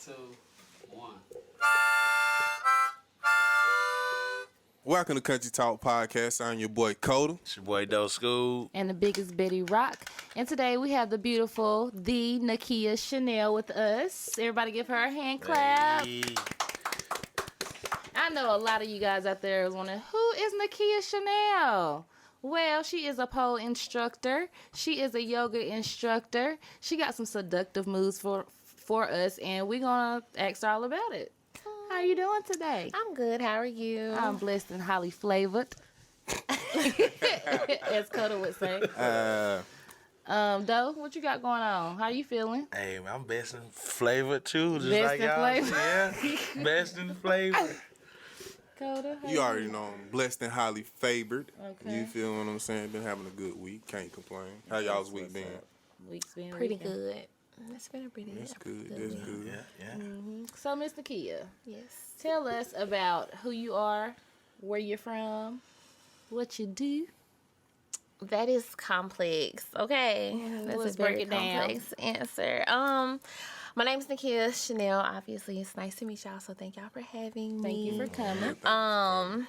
2, 1. Welcome to Kuntry Talk Podcast. I'm your boy Kota. It's your boy Doe Skool. And the biggest Betty Rock. And today we have the beautiful, the Nakia Chanel with us. Everybody give her a hand clap. Hey. I know a lot of you guys out there is wondering, who is Nakia Chanel? Well, she is a pole instructor. She is a yoga instructor. She got some seductive moves for us, and we're going to ask her all about it. How you doing today? I'm good. How are you? I'm blessed and highly flavored. As Kota would say. Doe, what you got going on? How you feeling? Hey, man, I'm best in flavor too. Just Best like in y'all. flavor? Yeah, best in flavor. Kota, how You already know I'm blessed and highly favored. Okay. You feel what I'm saying? Been having a good week. Can't complain. How y'all's week been? Week's been Pretty weekend. good. It's been a pretty That's good. week. That's good. Yeah. So, Miss Nakia, Yes. tell us about who you are, where you're from, what you do. That is complex. Okay. That's let's a very break it down. complex answer. My name is Nakia Chanel. Obviously, it's nice to meet y'all, so thank y'all for having me. Thank you for coming.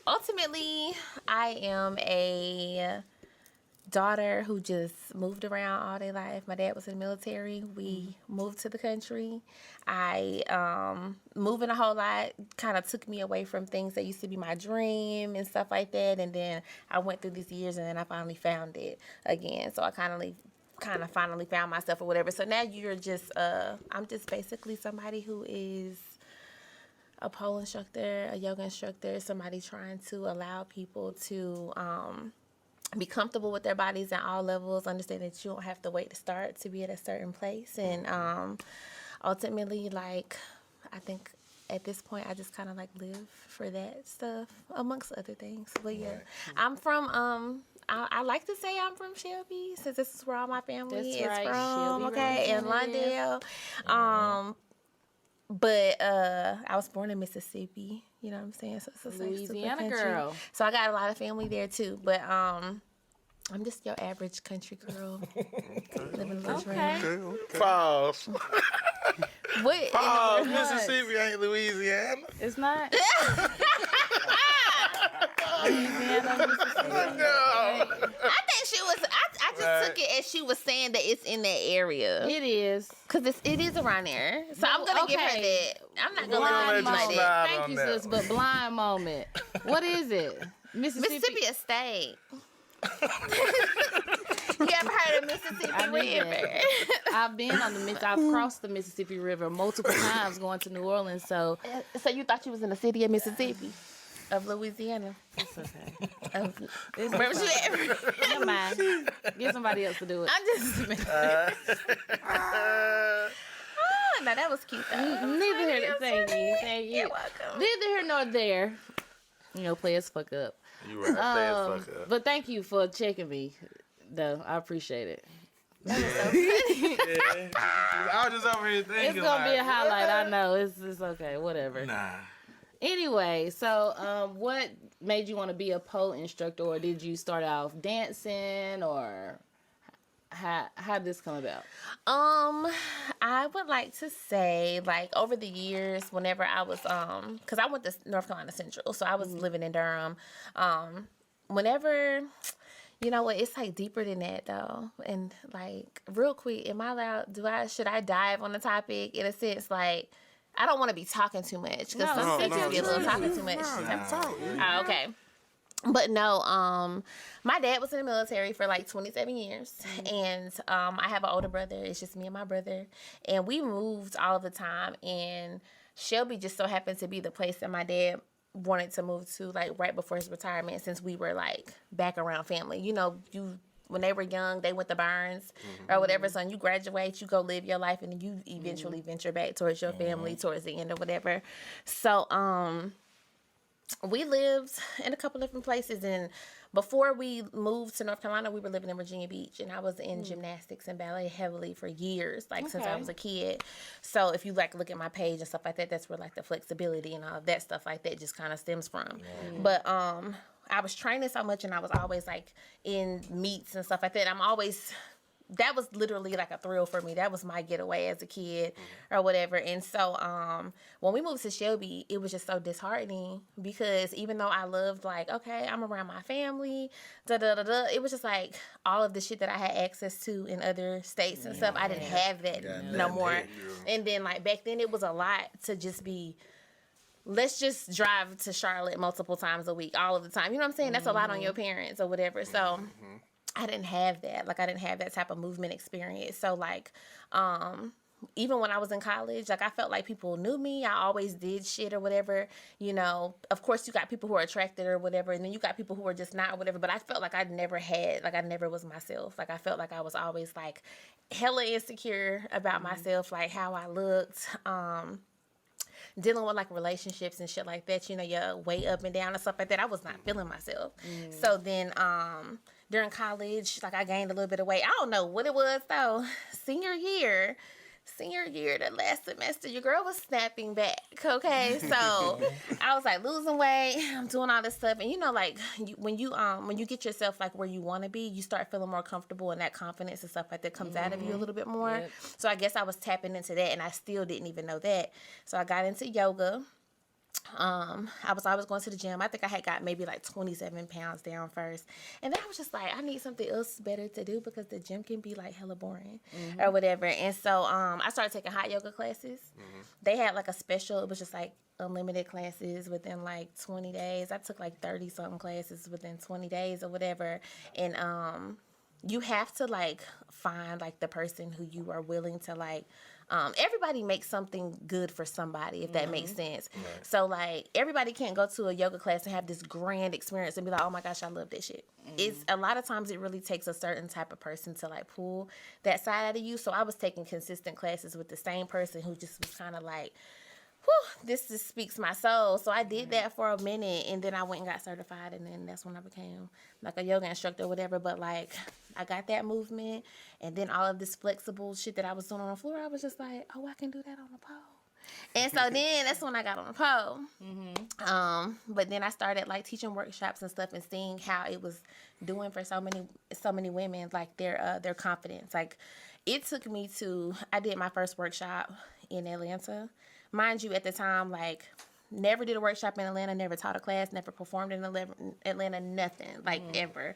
Ultimately, I am a daughter who just moved around all their life. My dad was in the military. We moved to the country. I moving a whole lot kind of took me away from things that used to be my dream and stuff like that. And then I went through these years and then I finally found it again. So I kind of finally found myself or whatever. So now you're just I'm just basically somebody who is a pole instructor, a yoga instructor, somebody trying to allow people to be comfortable with their bodies at all levels, understand that you don't have to wait to start to be at a certain place. And ultimately, like, I think at this point, I just kind of like live for that stuff, amongst other things. But yeah, Right. I'm from, I like to say I'm from Shelby, since this is where all my family That's is right, from, Shelby okay, in representative. Lawndale. But I was born in Mississippi, you know what I'm saying? So it's a safe, super Louisiana country. girl. So I got a lot of family there too. But I'm just your average country girl. Living a little dream. Okay. Pause. What? Pause. in the- Mississippi ain't Louisiana. It's not. Louisiana, Mississippi. No. I think she was. I just took it as she was saying that it's in that area It is. because it is around there. So I'm gonna give her Okay. that. I'm not gonna Blind let her moment. like that. Slide Thank on you, that sis, but blind moment. What is it? Mississippi a state. You ever heard of Mississippi I knew River? that. I've been on the I've crossed the Mississippi River multiple times going to New Orleans, so So you thought you was in the city of Mississippi, of Louisiana? it's okay. Where was you at? Never mind. Get somebody else to do it. I'm just. No, that was cute though. Neither here. Thank you. You're welcome. Neither here nor there. You know, players fuck up. You right. Play as fuck up. But thank you for checking me, though. I appreciate it. Yeah. I was just over here thinking. It's gonna be a like, highlight. I know. It's okay. Whatever. Nah. Anyway, so what made you want to be a pole instructor, or did you start off dancing, or how did this come about? I would like to say, like, over the years, whenever I was, because I went to North Carolina Central, so I was living in Durham. Whenever, you know what, it's like deeper than that though. And like, real quick, am I allowed? Should I dive on the topic in a sense, like? I don't want to be talking too much because some things can be a little talking too much. Okay. But no, my dad was in the military for like 27 years. And I have an older brother. It's just me and my brother. And we moved all of the time. And Shelby just so happened to be the place that my dad wanted to move to, like right before his retirement, since we were like back around family. You know, when they were young, they went to Barnes or whatever. So when you graduate, you go live your life, and then you eventually venture back towards your family towards the end or whatever. So we lived in a couple different places, and before we moved to North Carolina, we were living in Virginia Beach, and I was in gymnastics and ballet heavily for years, like since I was a kid. So if you like look at my page and stuff like that, that's where like the flexibility and all of that stuff like that just kind of stems from. But I was training so much, and I was always like in meets and stuff like that. I'm always that was literally like a thrill for me. That was my getaway as a kid or whatever. And so when we moved to Shelby, it was just so disheartening because even though I loved like, okay, I'm around my family, it was just like all of the shit that I had access to in other states and stuff. I didn't have that no more. And then like back then it was a lot to just be, let's just drive to Charlotte multiple times a week, all of the time. You know what I'm saying? That's a lot on your parents or whatever. So I didn't have that. Like, I didn't have that type of movement experience. So, like, even when I was in college, like, I felt like people knew me. I always did shit or whatever. You know, of course, you got people who are attracted or whatever, and then you got people who are just not or whatever. But I felt like I never was myself. Like, I felt like I was always, like, hella insecure about myself, like, how I looked. Dealing with like relationships and shit like that, you know, your way up and down and stuff like that. I was not feeling myself. So then during college, like I gained a little bit of weight. I don't know what it was though. Senior year, the last semester, your girl was snapping back. Okay, so I was like losing weight. I'm doing all this stuff, and you know, like when you get yourself like where you want to be, you start feeling more comfortable, and that confidence and stuff like that comes out of you a little bit more. Yep. So I guess I was tapping into that, and I still didn't even know that. So I got into yoga. I was always going to the gym. I think I had got maybe like 27 pounds down first. And then I was just like, I need something else better to do because the gym can be like hella boring or whatever. And so I started taking hot yoga classes. They had like a special, it was just like unlimited classes within like 20 days. I took like 30 something classes within 20 days or whatever. And you have to like find like the person who you are willing to like, everybody makes something good for somebody, if that makes sense. Right. So, like, everybody can't go to a yoga class and have this grand experience and be like, oh, my gosh, I love that shit. It's a lot of times it really takes a certain type of person to, like, pull that side out of you. So I was taking consistent classes with the same person who just was kind of like, whew, this just speaks my soul. So I did that for a minute, and then I went and got certified, and then that's when I became, like, a yoga instructor or whatever. But, like, I got that movement, and then all of this flexible shit that I was doing on the floor, I was just like, oh, I can do that on the pole. And so then that's when I got on the pole. But then I started, like, teaching workshops and stuff and seeing how it was doing for so many women, like, their confidence. Like, it took me to, I did my first workshop in Atlanta. Mind you, at the time, like, never did a workshop in Atlanta, never taught a class, never performed in Atlanta, nothing, like, ever.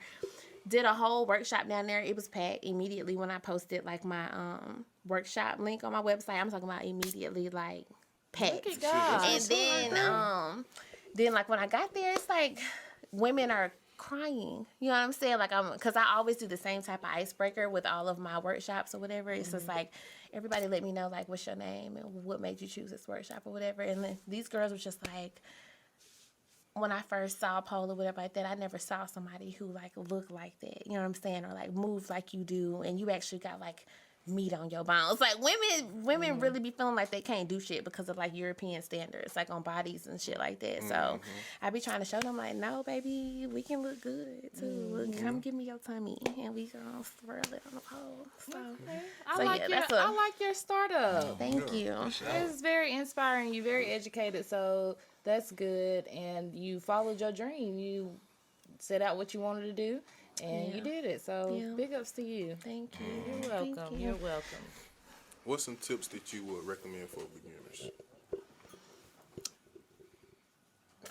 Did a whole workshop down there. It was packed immediately when I posted, like, my workshop link on my website. I'm talking about immediately, like, packed. Look at God. And then, like, when I got there, it's like women are crying. You know what I'm saying? Like, because I always do the same type of icebreaker with all of my workshops or whatever. It's just like, everybody let me know, like, what's your name and what made you choose this workshop or whatever. And then these girls were just like, when I first saw Pole or whatever like that, I never saw somebody who, like, looked like that. You know what I'm saying? Or, like, moved like you do. And you actually got, like, meat on your bones. Like, women really be feeling like they can't do shit because of, like, European standards, like, on bodies and shit like that. So I be trying to show them, like, no, baby, we can look good, too. Come give me your tummy, and we gonna swirl it on the pole. So, I like your startup. Thank you. It's very inspiring. You're very educated, so that's good. And you followed your dream. You set out what you wanted to do. And you did it, so big ups to you. Thank you. You're welcome. You're welcome. What's some tips that you would recommend for beginners?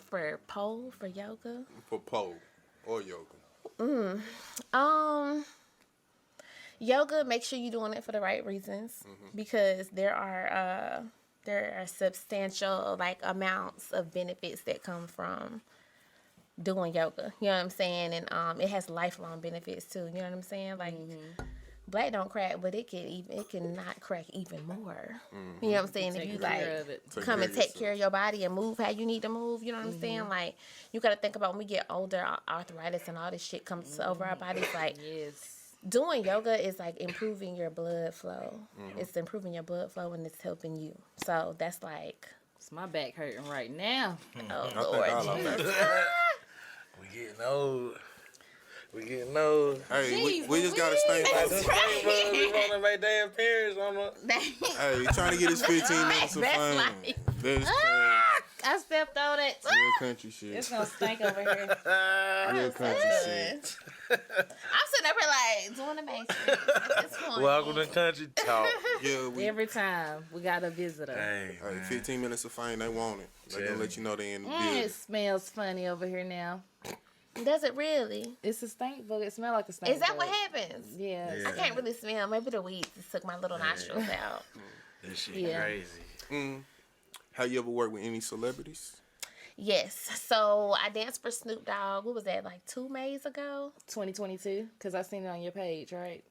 For pole, for yoga? For pole or yoga. Yoga, make sure you're doing it for the right reasons because there are substantial, like, amounts of benefits that come from doing yoga, you know what I'm saying? And it has lifelong benefits too, you know what I'm saying? Like, black don't crack, but it can not crack even more. You know what I'm saying? If you, like, come and take care of your body and move how you need to move, you know what I'm saying? Like, you got to think about when we get older, arthritis and all this shit comes over our bodies. Like, doing yoga is, like, improving your blood flow. It's improving your blood flow and it's helping you. So that's like, it's my back hurting right now. Oh Lord. We getting old. Hey, we just gotta stay like this. We rolling my damn parents on the. Hey, trying to get his 15 minutes of fame. That's crazy. I stepped on it. Real country shit. It's gonna stink over here. Real country shit. I'm sitting up here like doing the Matrix at this point. Welcome to Country Talk. Yeah, we. Every time we got a visitor. Hey, All right, 15 minutes of fame, they want it. They gonna let you know they in the It building. smells funny over here now. Does it really? It's a stink bug. It smells like a stink Is that bug. what happens? Yeah. I can't really smell. Maybe the weeds just took my little nostrils out. this shit Yeah. crazy. Have you ever worked with any celebrities? Yes. So I danced for Snoop Dogg. What was that, like 2 Mays ago? 2022? Because I seen it on your page, right?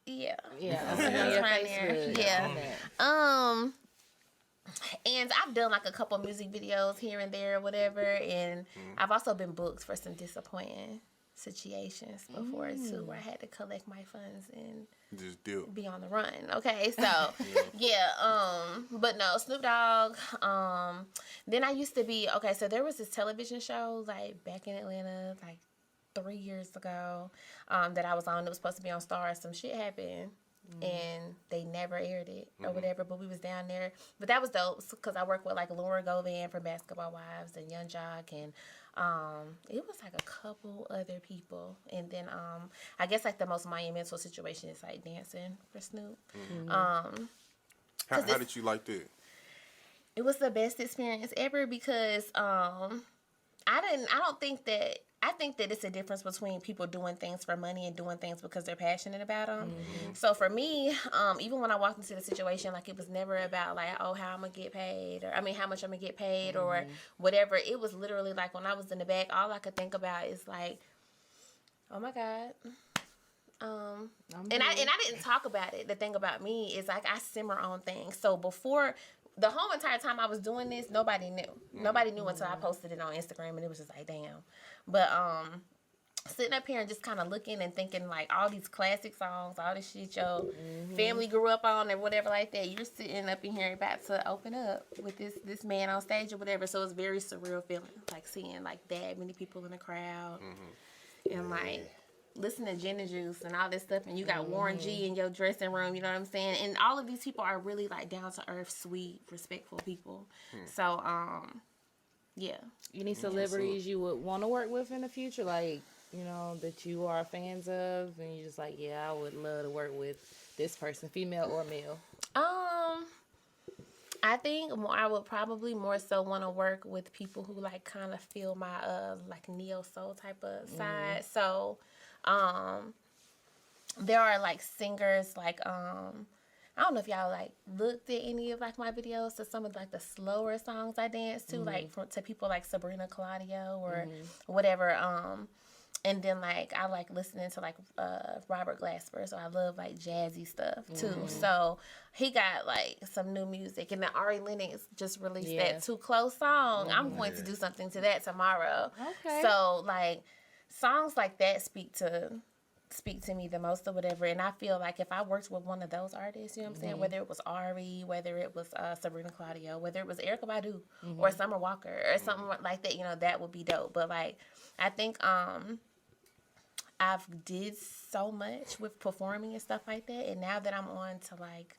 Yeah. Yeah. I seen it on your Right there. Facebook. Yeah. And I've done like a couple music videos here and there or whatever. And I've also been booked for some disappointing situations before too, where I had to collect my funds and Just deal. be on the run. Okay, so but no, Snoop Dogg. Then I used to be so there was this television show like back in Atlanta like 3 years ago that I was on. It was supposed to be on Stars. Some shit happened. And they never aired it or whatever, but we was down there. But that was dope because I worked with like Laura Govan from Basketball Wives and Young Jock, and it was like a couple other people. And then I guess like the most monumental situation is like dancing for Snoop. How did you like that? It was the best experience ever because I think that it's a difference between people doing things for money and doing things because they're passionate about them. So for me, even when I walked into the situation, like it was never about like, oh, how I'm gonna get paid, or how much I'm gonna get paid, or whatever. It was literally like when I was in the back, all I could think about is like, oh my God. And I didn't talk about it. The thing about me is like I simmer on things. So before the whole entire time I was doing this, nobody knew. Nobody knew until I posted it on Instagram, and it was just like, damn. But sitting up here and just kind of looking and thinking like all these classic songs, all this shit your family grew up on or whatever like that. You're sitting up in here about to open up with this man on stage or whatever. So it's very surreal feeling, like seeing like that many people in the crowd and like listening to Gin and Juice and all this stuff, and you got Warren G in your dressing room, you know what I'm saying? And all of these people are really like down to earth, sweet, respectful people. So yeah. Any celebrities you would want to work with in the future, like, you know, that you are fans of, and you're just like, yeah, I would love to work with this person, female or male? I think I would probably more so want to work with people who like kind of feel my like neo soul type of side. So there are like singers like I don't know if y'all like looked at any of like my videos to some of like the slower songs I dance to, like to people like Sabrina Claudio or whatever. And then like I like listening to like Robert Glasper, so I love like jazzy stuff too. So he got like some new music, and then Ari Lennox just released that Too Close song. I'm going to do something to that tomorrow. Okay. So like songs like that speak to me the most or whatever, and I feel like if I worked with one of those artists, you know what I'm saying, whether it was Ari, whether it was Sabrina Claudio, whether it was Erykah Badu or Summer Walker or something like that, you know, that would be dope. But like I think I've did so much with performing and stuff like that, and now that I'm on to like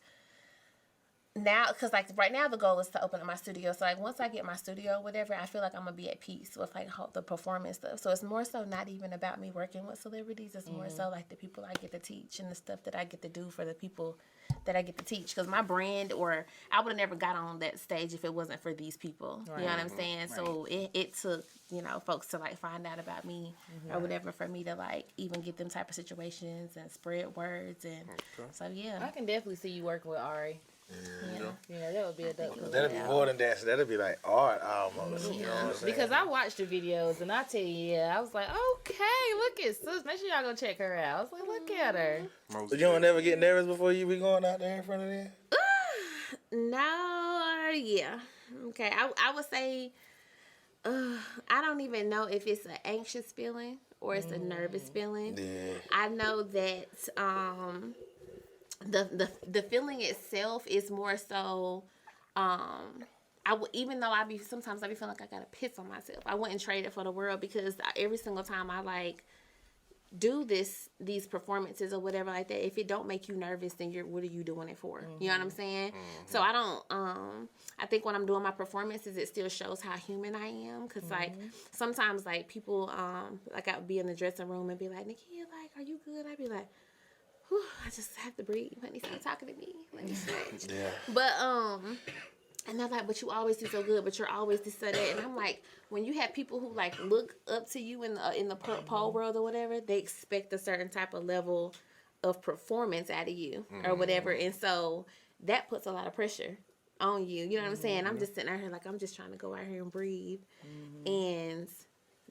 because like right now the goal is to open up my studio. So like once I get my studio or whatever, I feel like I'm gonna be at peace with like the performance stuff. So it's more so not even about me working with celebrities. It's more so like the people I get to teach and the stuff that I get to do for the people that I get to teach. Because my brand, or I would have never got on that stage if it wasn't for these people. Right. You know what I'm saying? Right. So it took, you know, folks to like find out about me or whatever for me to like even get them type of situations and spread words. And so yeah, I can definitely see you working with Ari. Yeah, that would be a dope. That'd be more than dance. That'd be like art almost. You know what I'm saying? Because I watched the videos, and I tell you, I was like, okay, look at sis. Make sure y'all go check her out. I was like, look at her. So you don't ever get nervous before you be going out there in front of them? No, yeah. Okay, I would say, I don't even know if it's an anxious feeling or it's a nervous feeling. Yeah. I know that the feeling itself is more so even though sometimes I be feeling like I gotta piss on myself, I wouldn't trade it for the world, because every single time I like do these performances or whatever like that, if it don't make you nervous, then what are you doing it for? You know what I'm saying? So I don't I think when I'm doing my performances, it still shows how human I am. Because, like, sometimes, like, people, like, I would be in the dressing room and be like, Nakia, like, are you good? I'd be like, whew, I just have to breathe. Honey, stop talking to me. Let me stretch. Yeah. But, and they're like, but you always do so good, but you're always this, so that. And I'm like, when you have people who, like, look up to you in the pole world or whatever, they expect a certain type of level of performance out of you or whatever. And so that puts a lot of pressure on you. You know what I'm saying? I'm just sitting out here like, I'm just trying to go out here and breathe. And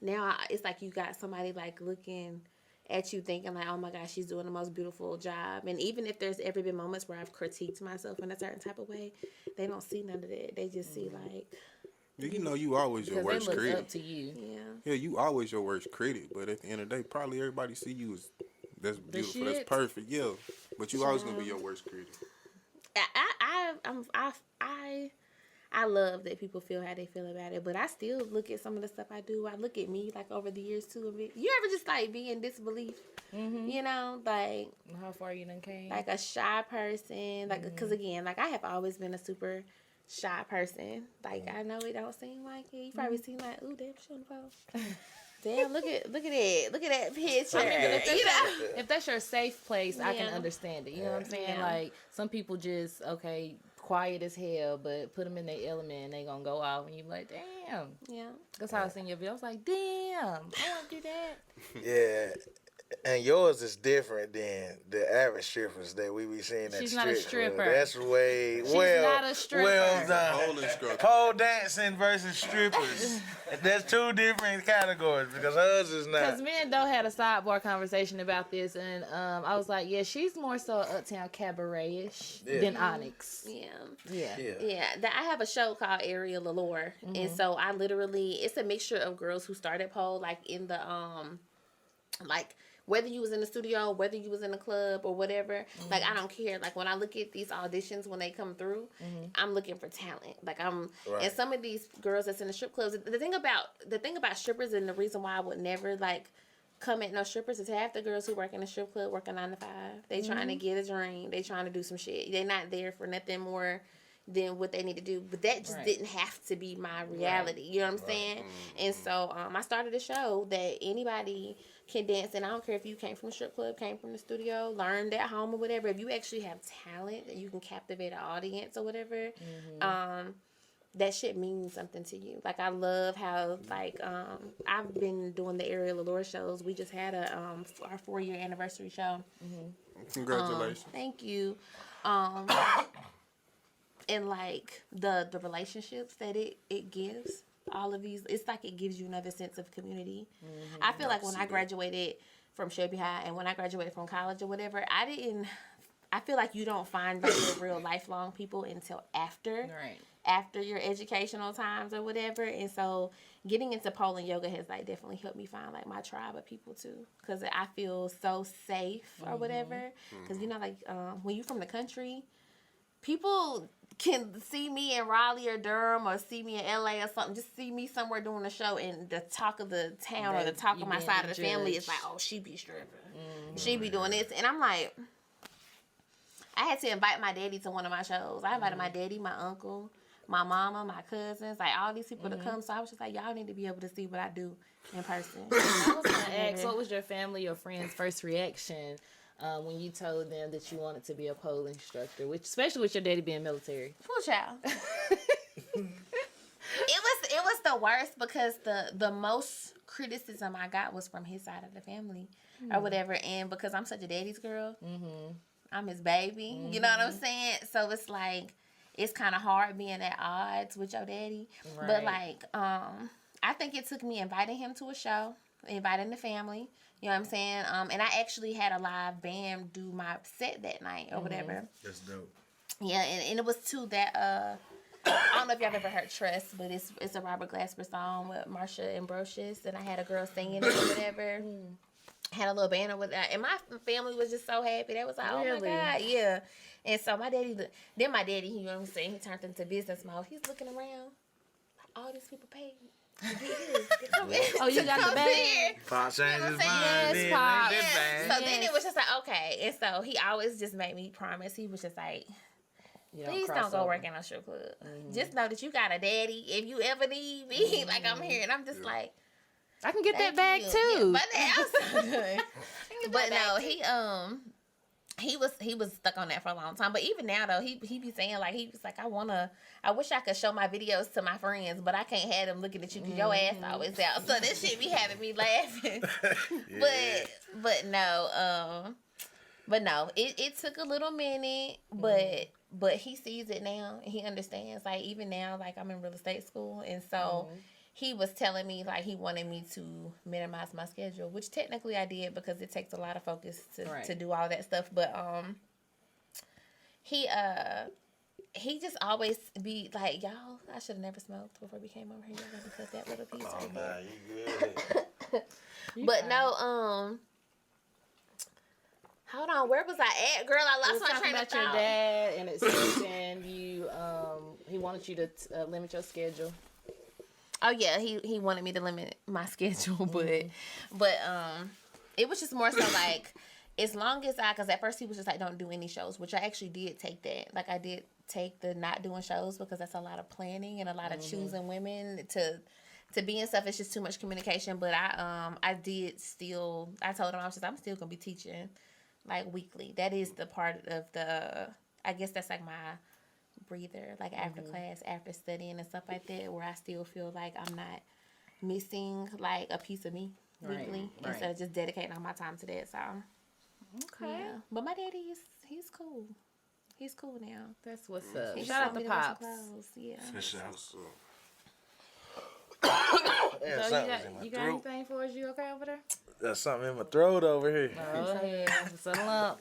now it's like you got somebody, like, looking at you thinking, like, oh, my gosh, she's doing the most beautiful job. And even if there's ever been moments where I've critiqued myself in a certain type of way, they don't see none of that. They just see, like... You know, you always your Because worst they look critic. up to you. Yeah, you always your worst critic. But at the end of the day, probably everybody see you as that's beautiful, that's shit. perfect. Yeah, but you always gonna be your worst critic. I love that people feel how they feel about it, but I still look at some of the stuff I do. I look at me, like, over the years too. You ever just, like, be in disbelief? You know, like, How far you done came? like a shy person, like, because again, like, I have always been a super shy person. Like, I know it don't seem like it. You probably seem like, ooh, damn, she on the phone. Damn, look at that picture. I mean, but you know? if that's your safe place, I can Yeah. understand it. You know what I'm saying? Yeah. Like, some people just, okay, quiet as hell, but put them in their element and they gonna go off and you like, damn. Yeah. That's how I seen your video. I was like, damn, I want to do that. Yeah. And yours is different than the average strippers that we be seeing at She's the not a strip club. stripper. That's way She's well, not a stripper. well done. Pole instructor. Pole dancing versus strippers. That's two different categories because hers is Because not. me and Doe had a sidebar conversation about this, and I was like, yeah, she's more so uptown cabaret-ish than Onyx. Yeah. Yeah. Yeah, I have a show called Area Lallure, and so I literally, it's a mixture of girls who started pole, like, in the, like, whether you was in the studio, whether you was in the club or whatever, like, I don't care. Like, when I look at these auditions when they come through, I'm looking for talent. Like, and some of these girls that's in the strip clubs, the thing about strippers and the reason why I would never, like, come at no strippers is half the girls who work in a strip club working 9 to 5. They trying to get a drink. They trying to do some shit. They're not there for nothing more than what they need to do. But that just didn't have to be my reality. You know what I'm saying? And so I started a show that anybody can dance, and I don't care if you came from the strip club, came from the studio, learned at home or whatever. If you actually have talent that you can captivate an audience or whatever, that shit means something to you. Like, I love how, like, I've been doing the Area Lallure shows. We just had our 4-year anniversary show. Congratulations. Thank you. And, like, the relationships that it gives, all of these, it's like it gives you another sense of community. I feel like when I graduated from Shelby High and when I graduated from college or whatever, I feel like you don't find like your real lifelong people until after your educational times or whatever. And so getting into pole and yoga has, like, definitely helped me find, like, my tribe of people too, because I feel so safe or whatever. Because, you know, like, when you're from the country, people can see me in Raleigh or Durham or see me in LA or something, just see me somewhere doing a show, and the talk of the town or the talk of my side of the family is like, oh, she be stripping. She be doing this. And I'm like, I had to invite my daddy to one of my shows. I invited my daddy, my uncle, my mama, my cousins, like, all these people to come. So I was just like, y'all need to be able to see what I do in person. I was going to ask, what was your family or friends' first reaction when you told them that you wanted to be a pole instructor, which, especially with your daddy being military? Poor child. It was the worst because the most criticism I got was from his side of the family or whatever, and because I'm such a daddy's girl, I'm his baby. You know what I'm saying? So it's like, it's kind of hard being at odds with your daddy. Right. But, like, I think it took me inviting him to a show, inviting the family. You know what I'm saying? And I actually had a live band do my set that night or whatever. That's dope. Yeah, and it was to that, I don't know if y'all ever heard Trust, but it's a Robert Glasper song with Marsha Ambrosius, and I had a girl singing it or whatever. Had a little banner with that, and my family was just so happy. They was like, oh my God, yeah. And so my daddy, you know what I'm saying, he turned into business mode. He's looking around, like, all these people paid to get here. To come in, Oh, you to got come the bag? here. Pop changed his mind. Yes, then Pop. make that bang. So then it was just like, okay. And so he always just made me promise. He was just like, Please don't go work in a strip club. Just know that you got a daddy. If you ever need me, like I'm here, and I'm just like, I can get that bag too. Yeah, but no, he was stuck on that for a long time. But even now though, he be saying like he was like, I wish I could show my videos to my friends, but I can't have them looking at you because your ass always out. So this shit be having me laughing. But no, it took a little minute, but he sees it now and he understands. Like even now, like I'm in real estate school, and so he was telling me like he wanted me to minimize my schedule, which technically I did because it takes a lot of focus to do all that stuff. But he just always be like, y'all, I should have never smoked before we came over here. Y'all got to cut that little piece right there. You good. But no, hold on, where was I at, girl? I lost my train of thought. Your dad, and it said, and you, he wanted you to limit your schedule. Oh yeah, he wanted me to limit my schedule, but it was just more so like as long as because at first he was just like, don't do any shows, which I actually did take that. Like I did take the not doing shows because that's a lot of planning and a lot of choosing women to be and stuff. It's just too much communication. But I did still. I told him I'm still gonna be teaching like weekly. That is the part of the. I guess that's like my breather, like after class, after studying and stuff like that, where I still feel like I'm not missing like a piece of me weekly instead of just dedicating all my time to that. So okay, yeah. But my daddy he's cool. He's cool now. That's what's up. Shout out to Pops. Yeah. For sure. So you got anything for us? You okay over there? There's something in my throat over here. Oh yeah, settle up.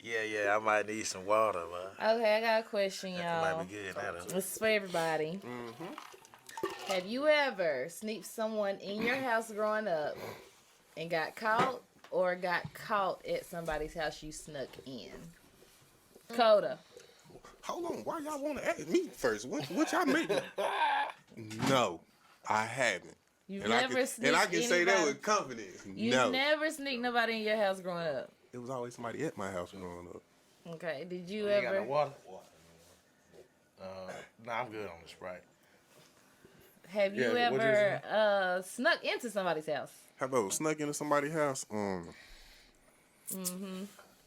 Yeah, I might need some water, man. Okay, I got a question, y'all. That might be good. This is for everybody. Have you ever sneaked someone in your house growing up and got caught, or got caught at somebody's house you snuck in? Kota. Hold on, why y'all want to ask me first? What y'all making? No, I haven't. You've never sneaked anybody. And I can say that with confidence. You've never sneaked nobody in your house growing up. It was always somebody at my house growing up. Okay, did you ever? Got no water? No, I'm good on the Sprite. Have you ever snuck into somebody's house? Have I ever snuck into somebody's house?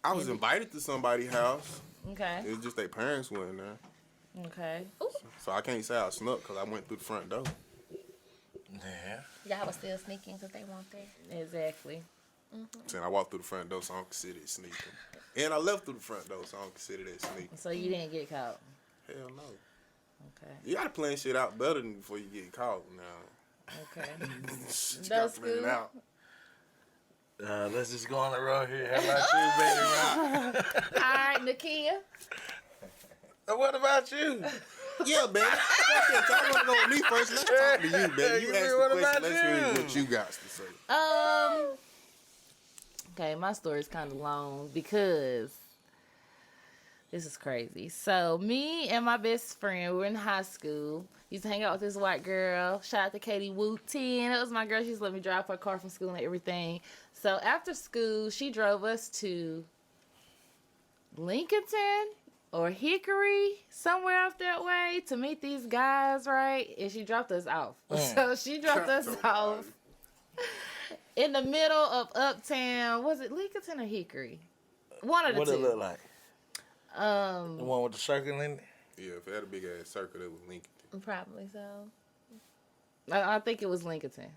I was invited to somebody's house. Okay. It was just their parents weren't there. Okay. So I can't say I snuck because I went through the front door. Yeah. Y'all was still sneaking because they weren't there. Exactly. And I walked through the front door, so I don't consider it sneaking. And I left through the front door, so I don't consider that sneaking. So you didn't get caught? Hell no. Okay. You gotta plan shit out better than before you get caught now. Okay. You gotta plan it out. Let's just go on the road here. How about you, baby? All right, Nakia. What about you? Yeah, baby. I want to go with me first. Let's talk to you, baby. You ask the question. Let's hear what you got to say. Okay, my story is kind of long because this is crazy. So me and my best friend, we were in high school. Used to hang out with this white girl. Shout out to Katie Wooten. That was my girl. She used to let me drive her car from school and everything. So after school, she drove us to Lincolnton or Hickory, somewhere up that way, to meet these guys, right? And she dropped us off. So she dropped us off in the middle of Uptown. Was it Lincolnton or Hickory? One of the two. What it look like? The one with the circle in it? Yeah, if it had a big ass circle, it was Lincoln. Probably so. I think it was Lincolnton.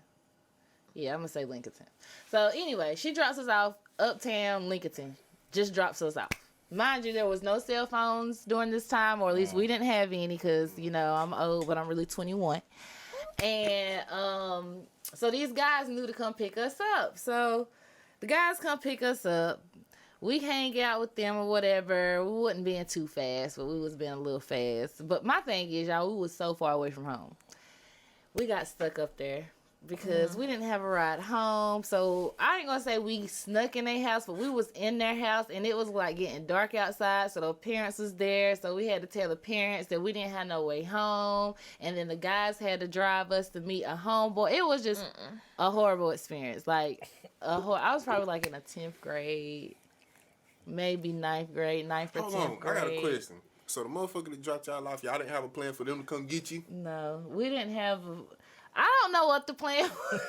Yeah, I'm going to say Lincolnton. So anyway, she drops us off Uptown, Lincolnton. Just drops us off. Mind you, there was no cell phones during this time, or at least we didn't have any because, you know, I'm old, but I'm really 21. And so these guys knew to come pick us up. So the guys come pick us up. We hang out with them or whatever. We wasn't being too fast, but we was being a little fast. But my thing is, y'all, we was so far away from home. We got stuck up there because we didn't have a ride home. So I ain't gonna say we snuck in their house, but we was in their house and it was like getting dark outside. So the parents was there. So we had to tell the parents that we didn't have no way home. And then the guys had to drive us to meet a homeboy. It was just a horrible experience. Like I was probably like in the 10th grade, maybe 9th grade, 9th or 10th grade. I got a question. So the motherfucker that dropped y'all off, y'all didn't have a plan for them to come get you? No, we didn't have. I don't know what the plan was.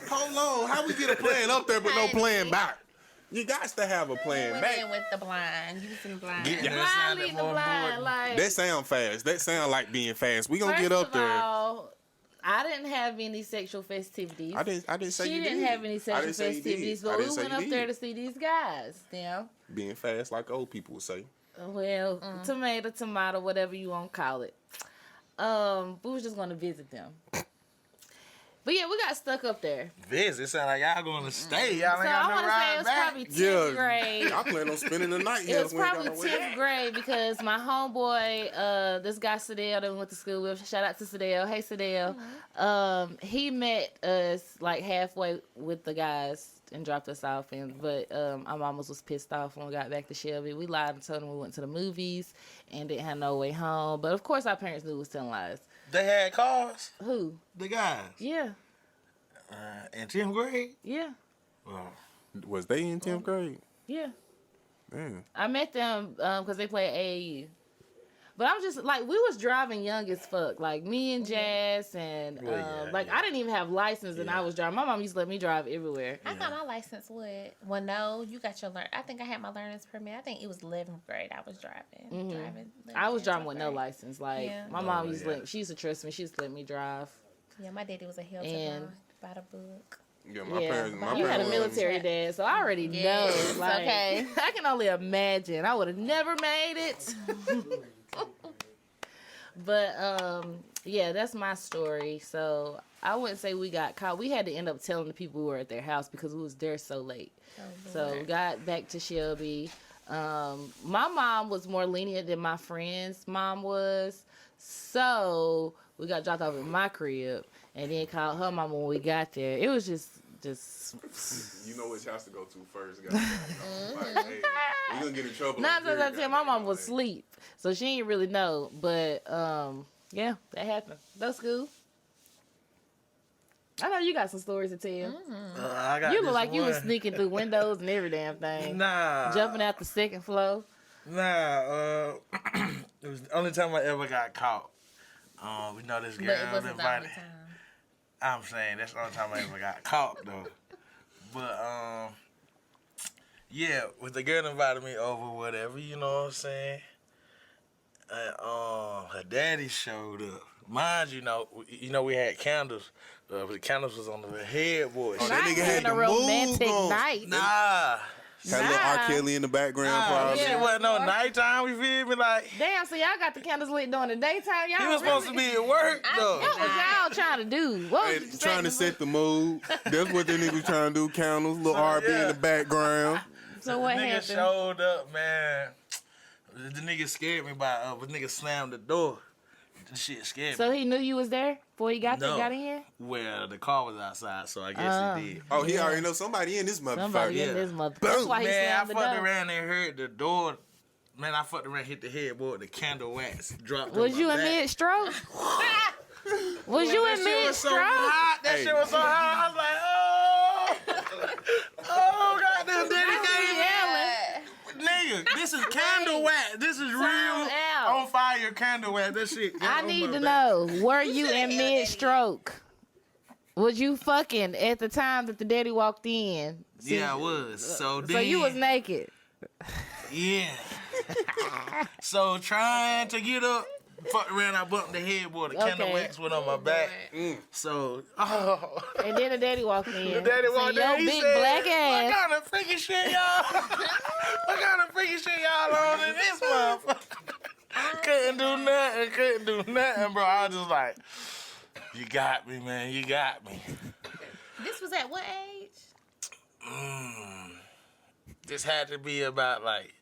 Hold on, how we get a plan up there but no plan back? You got to have a plan Went back. in with the blind. Using blind. Blind lead the blind. Like, that sound fast. That sound like being fast. We gonna get up there. First of all, I didn't have any sexual festivities. I didn't say she you did. She didn't have any sexual festivities, but we went up there to see these guys. Yeah. Being fast like old people would say. Well, tomato, whatever you want to call it. We was just going to visit them. But yeah, we got stuck up there. Visit? It sound like y'all going to stay. Y'all ain't so got I no want to say ride it was back. probably 10th grade. I plan on spending the night here. It was probably 10th grade because my homeboy, this guy Sadell that we went to school with, shout out to Sadell. Hey, Sadell. He met us like halfway with the guys and dropped us off. But our mamas was pissed off when we got back to Shelby. We lied and told them we went to the movies and didn't have no way home. But of course our parents knew we was telling lies. They had cars? Who? The guys? Yeah. In 10th grade? Yeah. Was they in 10th grade? Yeah. Damn. I met them because they played AAU. But I'm just, like, we was driving young as fuck. Like, me and Jazz and, I didn't even have license and I was driving. My mom used to let me drive everywhere. I thought my license would. Well, no, you got your I think I had my learner's permit. I think it was 11th grade I was driving. I was driving with no license. Like, my mom used to she used to trust me. She used to let me drive. Yeah, my daddy was a Hilton by the book. Yeah, my parents. You had a military dad, so I already know. Like, okay. I can only imagine. I would have never made it. But yeah, that's my story. So I wouldn't say we got caught. We had to end up telling the people we were at their house because we was there so late. So we got back to Shelby. My mom was more lenient than my friend's mom was. So we got dropped off at my crib and then called her mom when we got there. It was just you know which house to go to first, guys. Like, hey, we gonna get in trouble. 9 times out of 10, my mom was asleep, so she didn't really know. But yeah, that happened. Doe Skool. I know you got some stories to tell. You look like you was sneaking through windows and every damn thing. Nah. Jumping out the second floor. Nah. It was the only time I ever got caught. We know this girl. But it wasn't the only time. I'm saying that's the only time I ever got caught though. But yeah, with the girl invited me over, whatever, you know what I'm saying. And her daddy showed up. Mind you, we had candles. The candles was on the headboard. Oh, that nigga had a the romantic mood night. Nah. Had a little R. Kelly in the background, probably. It wasn't no nighttime, you feel me? Like, Damn, so y'all got the candles lit during the daytime. Y'all he was supposed to be at work, though. What was y'all trying to do? What was you Trying to set the mood. That's what the nigga was trying to do. Candles, little R&B in the background. So what nigga happened? showed up, man. The nigga scared me by the nigga slammed the door. The shit scared me. So he knew you was there before he got in here? Well, the car was outside, so I guess he did. Oh, he already know somebody in this motherfucker. Somebody in this motherfucker. That's why he Man, I slammed the fucked door. around and heard the door. Man, I fucked around, hit the headboard, the candle wax dropped. Was you in mid-stroke? Was you in mid-stroke? That shit was so hot. I was like, oh, goddamn, daddy came yelling. Nigga, this is candle wax. This is real on fire candle wax. That shit. I need to know, were you in mid-stroke? Was you fucking at the time that the daddy walked in? Yeah, I was. So you was naked? Yeah. So trying to get up, fucked around, I bumped the headboard. The candle wax went on my back. So, And then the daddy walked in. The daddy walked in. He big said, black ass. What kind of freaky shit y'all? What kind of freaky shit y'all on in this motherfucker? Couldn't do nothing, bro. I was just like, you got me, man. You got me. This was at what age? This had to be about like,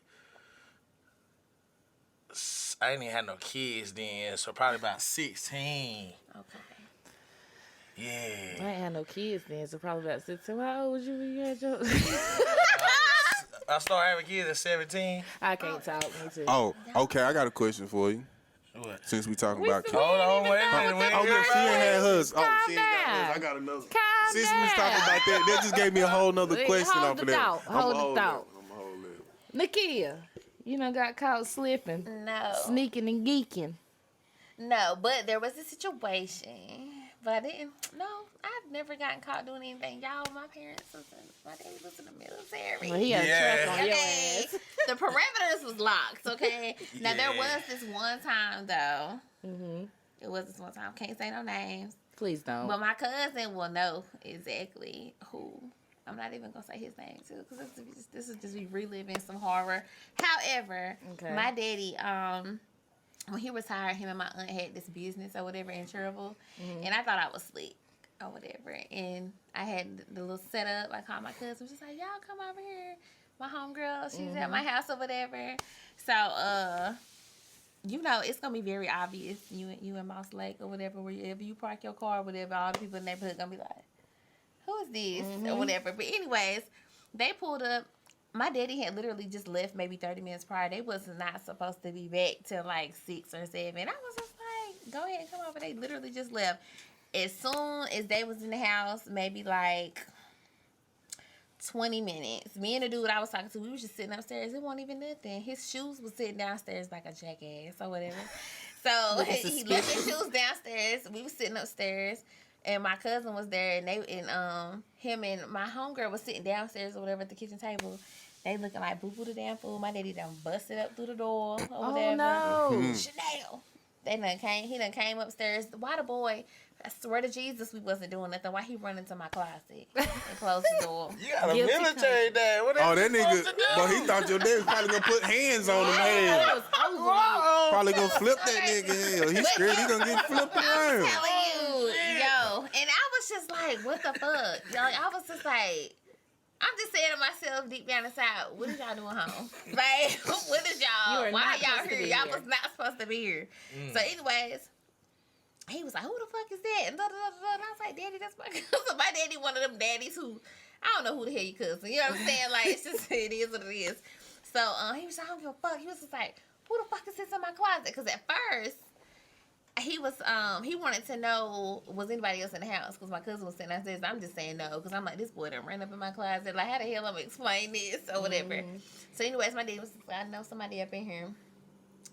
I didn't even have no kids then, so probably about 16. Okay. Yeah. I ain't had no kids then, so probably about 16. How old was you when you had your... I started having kids at 17. I can't talk, me too. Oh, okay, I got a question for you. What? Since we talking about kids. Hold on, wait a minute. Oh, no, she ain't had hers. Oh, she ain't got down. hers. I got another. Calm Since we was talking about that just gave me a whole nother question off of that. Hold the thought. I'm gonna hold that. Nakia, you done got caught slipping. No. Sneaking and geeking. No, but there was a situation. But I didn't. No, I've never gotten caught doing anything. Y'all, my daddy was in the military. Well, he had a track on your ass. The parameters was locked, okay? Now, there was this one time, though. Mm-hmm. It was this one time. Can't say no names. Please don't. But my cousin will know exactly who. I'm not even going to say his name, too, because this is just me reliving some horror. However, my daddy, when he retired, him and my aunt had this business or whatever in Cherville, and I thought I was slick or whatever. And I had the little setup. I called my cousin, just like, y'all come over here. My homegirl, she's at my house or whatever. So, you know, it's gonna be very obvious. You in Moss Lake or whatever, wherever you park your car or whatever, all the people in the neighborhood gonna be like, who is this or whatever. But anyways, they pulled up. My daddy had literally just left maybe 30 minutes prior. They was not supposed to be back till like 6 or 7. I was just like, go ahead, come over. They literally just left. As soon as they was in the house, maybe like 20 minutes. Me and the dude I was talking to, we was just sitting upstairs. It wasn't even nothing. His shoes was sitting downstairs like a jackass or whatever. So he left his shoes downstairs. We was sitting upstairs. And my cousin was there, and him and my homegirl was sitting downstairs or whatever at the kitchen table. They looking like boo-boo the damn fool. My daddy done busted up through the door or whatever. Oh, no. Chanel. He done came upstairs. Why the boy, I swear to Jesus, we wasn't doing nothing. Why he run into my closet and closed the door? You got a military dad. What that nigga, but he thought your dad was probably going to put hands on him. Hell. Probably going to flip that nigga. Hell. He's scared he going to get flipped around. I'm telling you, yo. And I was just like, what the fuck? Like, I was just like, I'm just saying to myself deep down inside, what is y'all doing home? Like, what is y'all? Why are y'all here? Y'all was not supposed to be here. So anyways, he was like, who the fuck is that? And I was like, Daddy, that's my cousin. My daddy, one of them daddies who, I don't know who the hell your cousin. You know what I'm saying? Like, it's just, it is what it is. So he was like, I don't give a fuck. He was just like, who the fuck is this in my closet? Because at first, he wanted to know, was anybody else in the house? Because my cousin was sitting downstairs. I'm just saying no. Because I'm like, this boy done ran up in my closet. Like, how the hell I'm going to explain this or whatever? So anyways, my dad was like, I know somebody up in here.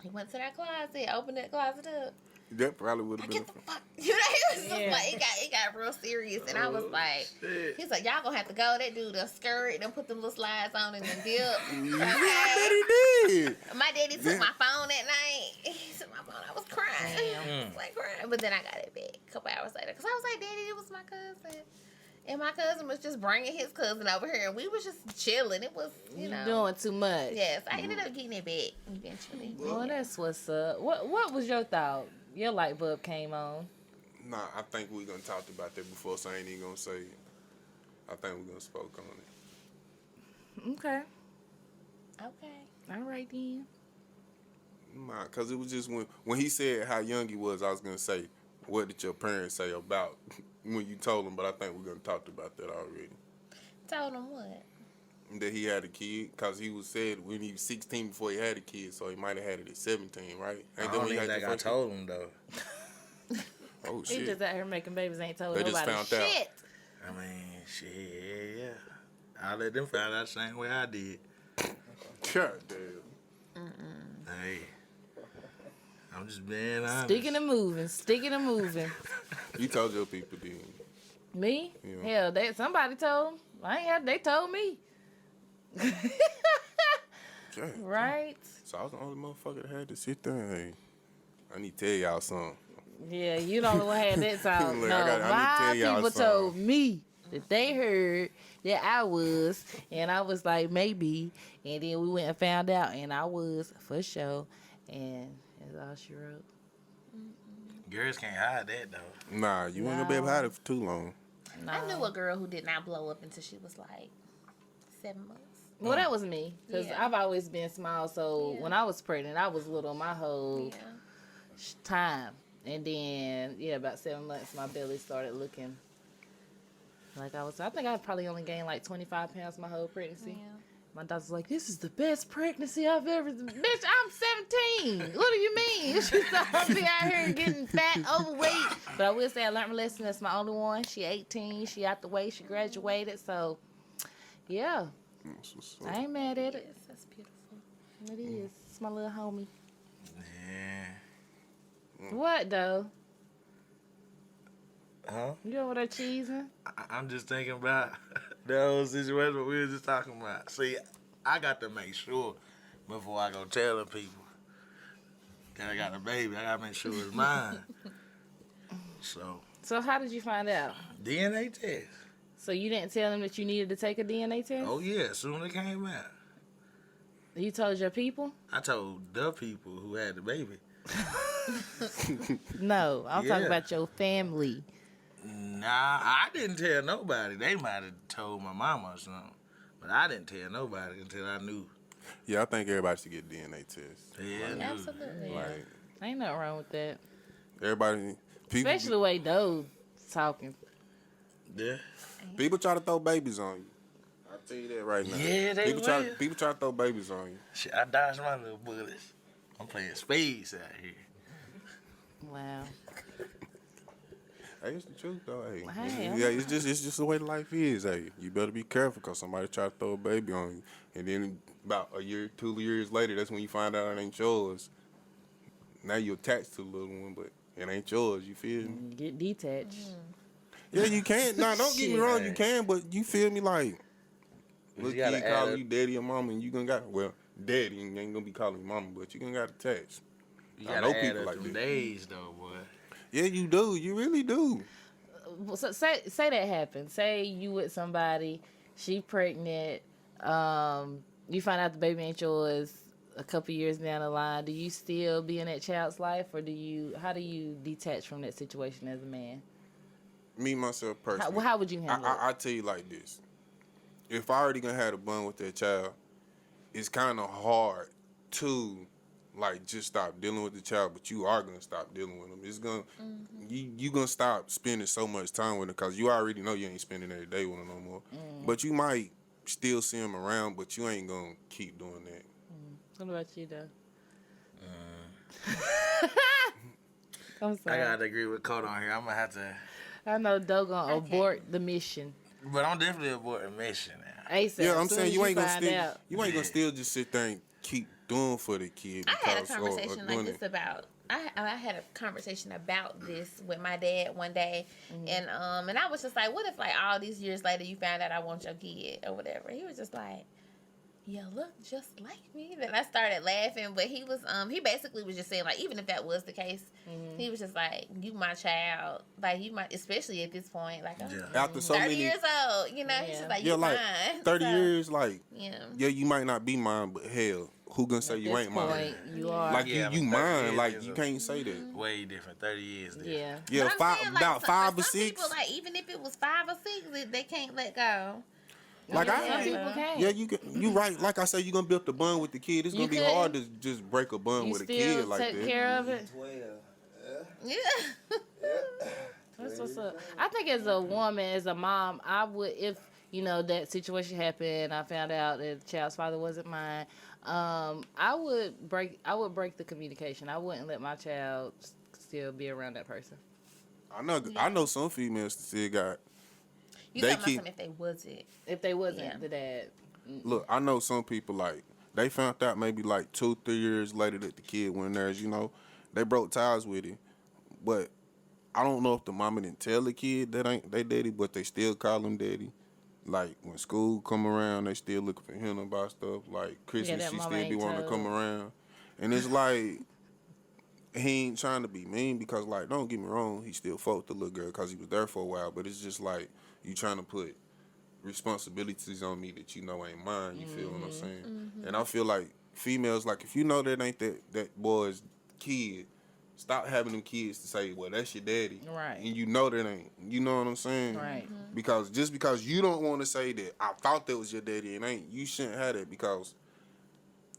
He went to that closet, opened that closet up. That probably would have been. Get the fuck. You know, he was just like, it got real serious. And I was like, he's like, y'all gonna have to go. That dude done skirt and put them little slides on and then dip. Okay? I bet he did. My daddy took my phone that night. He took my phone. I was crying. I was like crying. But then I got it back a couple hours later. Because I was like, Daddy, it was my cousin. And my cousin was just bringing his cousin over here. And we was just chilling. It was, you know. Doing too much. Yes. I ended up getting it back eventually. Well, that's what's up. What was your thought? Your light bulb came on. Nah, I think we're going to talk about that before, so I ain't even going to say it. I think we're going to spoke on it. Okay. Okay. All right, then. Nah, because it was just when he said how young he was, I was going to say, what did your parents say about when you told him? But I think we're going to talk about that already. Told him what? That he had a kid, because he was said when he was 16 before he had a kid, so he might have had it at 17, right? I don't even think I told him, though. Oh, shit. He just out here making babies, ain't told They nobody just found shit. out. I mean, shit, yeah. I let them find out the same way I did. God damn. Hey, I'm just being honest. Sticking and moving. You told your people, didn't you? Me? Yeah. Hell, somebody told them. They told me. Right? So I was the only motherfucker that had to sit there and, hey, I need to tell y'all something. Yeah, you the only one had that talk. Look, No, I need to my tell y'all people something. told me that they heard that I was, and I was like, maybe. And then we went and found out, and I was, for sure. And that's all she wrote. Girls can't hide that, though. Nah, you ain't gonna be able to hide it for too long. No. I knew a girl who did not blow up until she was like 7 months. Well, that was me, because Yeah. I've always been small, so when I was pregnant, I was little my whole time. And then, about 7 months, my belly started looking like I think I probably only gained like 25 pounds my whole pregnancy. Yeah. My doctor's like, this is the best pregnancy I've ever... Bitch, I'm 17. What do you mean? She saw me out here getting fat, overweight. But I will say I learned my lesson. That's my only one. She 18. She out the way. She graduated. So, yeah. I ain't mad at it. That's beautiful. It is. It's my little homie. Yeah. What, though? Huh? You over there cheesing? I'm just thinking about the whole situation we were just talking about. See, I got to make sure before I go telling people that I got a baby, I got to make sure it's mine. So how did you find out? DNA test. So you didn't tell them that you needed to take a DNA test? Oh, yeah, as soon as it came out. You told your people? I told the people who had the baby. No, I'm talking about your family. Nah, I didn't tell nobody. They might have told my mama or something. But I didn't tell nobody until I knew. Yeah, I think everybody should get DNA tests. Yeah, Absolutely. Like, Ain't nothing wrong with that. everybody, people, Especially the way Doe talking. Yeah. people try to throw babies on you. I'll tell you that right now. Yeah, they people try, will. people try to throw babies on you. Shit, I dodged my little bullets. I'm playing spades out here. Wow. Hey, it's the truth though. Hey, Hey, yeah, it's just the way life is. Hey, you better be careful because somebody try to throw a baby on you, and then about a year, 2 years later, that's when you find out it ain't yours. Now you're attached to the little one, but it ain't yours. You feel me? Get detached. Yeah, you can. Nah, don't get me wrong, you Shit. can, but you feel me like, You look, gotta kid add calling a- you daddy or mama, and you gonna got daddy, and you ain't gonna be calling you mama, but you gonna got attached. You I gotta know add people up like them that. days, though, boy. Yeah, you do. You really do. So say that happened. Say you with somebody, she pregnant, you find out the baby ain't yours a couple years down the line. Do you still be in that child's life, or how do you detach from that situation as a man? Me, myself, personally. How would you handle it? I tell you like this. If I already gonna have a bond with that child, it's kind of hard to, like, just stop dealing with the child, but you are gonna stop dealing with them. It's gonna, you gonna stop spending so much time with them because you already know you ain't spending every day with them no more. But you might still see them around, but you ain't gonna keep doing that. What about you, though? I'm I sorry. gotta agree with Kota on here. I'm gonna have to, I know Doe gonna abort the mission. but I'm definitely aboard a mission now. ASAP. Yeah, I'm Soon saying as you ain't gonna find still, out. you ain't gonna still just sit there and keep doing for the kid. I had a because- or conversation like doing this it. about. I had a conversation about this with my dad one day, and I was just like, what if like all these years later you found out I want your kid or whatever? He was just like, you look just like me. Then I started laughing, but he was he basically was just saying like, even if that was the case, he was just like, you my child, like you might, especially at this point, like I'm Yeah. After so 30 many, years old, you know, he's Yeah. just like, yeah, you like mine. 30 So, years, like, Yeah. yeah, you might not be mine, but hell, who gonna say At you this ain't mine? point, you are. Like Yeah, you but 30 mine, years like is you a- can't say that. Way different. 30 years different. Yeah. Yeah, But I'm five, saying, like, about for 5 or some 6. people, like even if it was 5 or 6, they can't let go. Like Some I, people can't. yeah, you right. Like I said, you gonna build the bond with the kid. It's You gonna be couldn't? hard to just break a bond You with a still kid like take that. care of it. 12. Yeah. That's what's up. I think as a woman, as a mom, I would, if that situation happened, I found out that the child's father wasn't mine. I would break the communication. I wouldn't let my child still be around that person. I know some females still got. You They talking about keep- something if they wasn't. If they wasn't Yeah. the dad. Look, I know some people like they found out maybe like 2-3 years later that the kid went there. They broke ties with it, but I don't know if the mama didn't tell the kid that ain't they daddy, but they still call him daddy. Like when school come around, they still looking for him about stuff. Like Christmas, that she mama still be ain't wanting to told. come around, and it's like he ain't trying to be mean because like don't get me wrong, he still fought the little girl because he was there for a while. But it's just like you trying to put responsibilities on me that you know ain't mine. You feel what I'm saying? And I feel like females, like if you know that ain't that boy's kid, stop having them kids to say, well, that's your daddy. Right. And you know that ain't. You know what I'm saying? Right. Because just because you don't want to say that I thought that was your daddy and ain't, you shouldn't have that because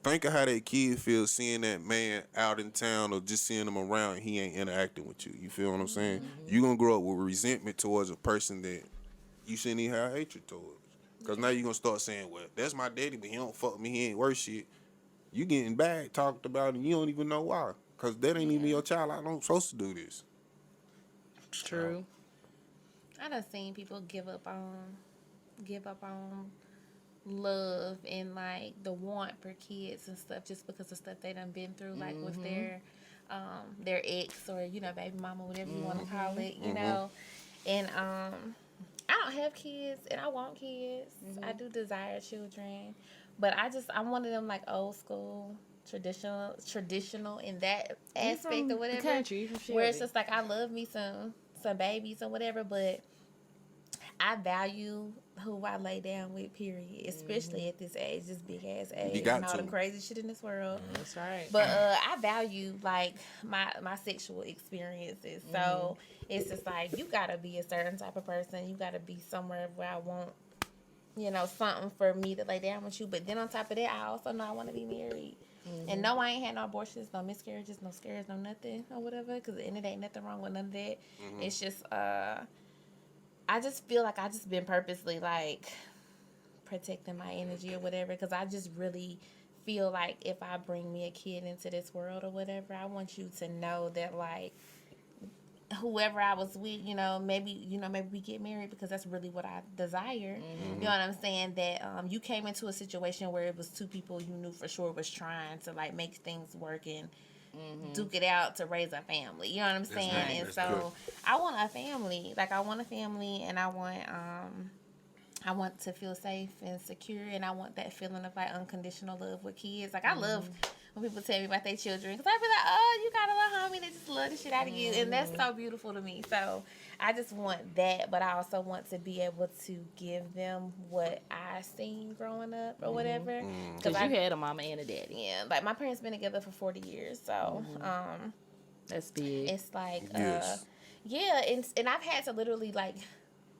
think of how that kid feels seeing that man out in town or just seeing him around and he ain't interacting with you. You feel what I'm saying? You gonna grow up with resentment towards a person that you shouldn't even have hatred towards. Because now you're going to start saying, well, that's my daddy, but he don't fuck me, he ain't worth shit. You getting bad talked about and you don't even know why. Because that ain't even your child. I don't supposed to do this. True. I done seen people give up on love and like the want for kids and stuff just because of stuff they done been through, like with their ex or baby mama, whatever you want to call it, you know. And I don't have kids and I want kids. I do desire children, but I'm one of them like old school traditional in that aspect or whatever. Country, where it's just like I love me some babies or whatever, but I value who I lay down with, period. Especially at this age, this big ass age, and all the crazy shit in this world. That's right. But I value like my sexual experiences. So it's just like you gotta be a certain type of person. You gotta be somewhere where I want, something for me to lay down with you. But then on top of that, I also know I want to be married. And no, I ain't had no abortions, no miscarriages, no scares, no nothing or whatever. Because and it ain't nothing wrong with none of that. It's just I just feel like I just been purposely like protecting my energy or whatever, because I just really feel like if I bring me a kid into this world or whatever, I want you to know that like whoever I was with, maybe we get married because that's really what I desire. You know what I'm saying? That you came into a situation where it was two people you knew for sure was trying to like make things work and duke it out to raise a family. You know what I'm saying? Right. And so I want a family. Like I want a family, and I want to feel safe and secure, and I want that feeling of like unconditional love with kids. Like I love when people tell me about their children, because I be like, oh, you got a little homie that just love the shit out of you, and that's so beautiful to me. So I just want that, but I also want to be able to give them what I seen growing up or whatever. Because you had a mama and a daddy. Yeah, like my parents been together for 40 years, so that's big. it's like yeah, and I've had to literally like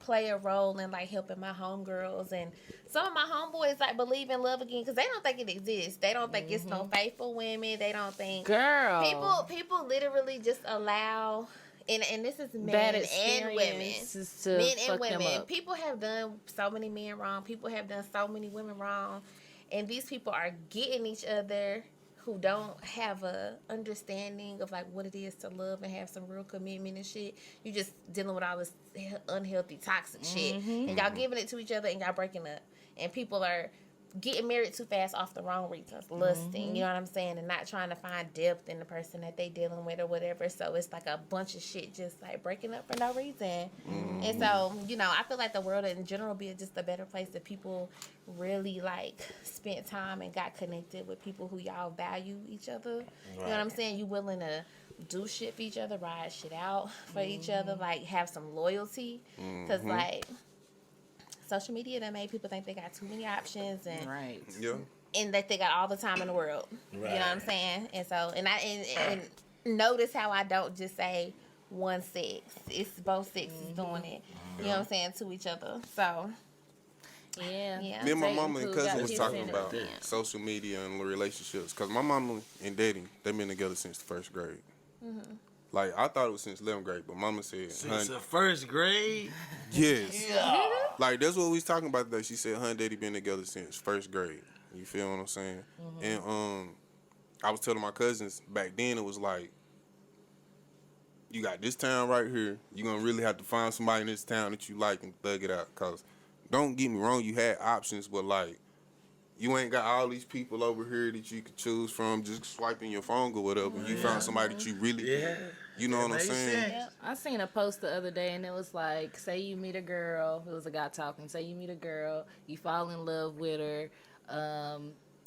play a role in like helping my homegirls, and some of my homeboys like believe in love again because they don't think it exists. They don't think it's no faithful women. They don't think people literally just allow. And this is men and women. Men and women. People have done so many men wrong. People have done so many women wrong. And these people are getting each other who don't have a understanding of like what it is to love and have some real commitment and shit. You just dealing with all this unhealthy, toxic shit. And y'all giving it to each other and y'all breaking up. And people are getting married too fast off the wrong reasons, lusting, you know what I'm saying, and not trying to find depth in the person that they dealing with or whatever. So it's like a bunch of shit just like breaking up for no reason. And so, I feel like the world in general be just a better place if people really like spent time and got connected with people who y'all value each other. Right. You know what I'm saying? You willing to do shit for each other, ride shit out for each other, like have some loyalty. Because like social media that made people think they got too many options and and that they got all the time in the world. Right. You know what I'm saying? And so and notice how I don't just say one sex. It's both sexes doing it. You know what I'm saying, to each other. So yeah. Me and my mama and cousin was talking about social media and relationships, because my mama and daddy, they've been together since the first grade. Like, I thought it was since 11th grade, but mama said... Since the first grade? Yes. Yeah. Like, that's what we was talking about today. She said her and daddy been together since first grade. You feel what I'm saying? And I was telling my cousins, back then it was like, you got this town right here. You're going to really have to find somebody in this town that you like and thug it out. Because, don't get me wrong, you had options, but, like, you ain't got all these people over here that you could choose from just swiping your phone or whatever. You found somebody that you really, you know what I'm saying? Yeah. I seen a post the other day, and it was like, say you meet a girl, it was a guy talking, say you meet a girl, you fall in love with her,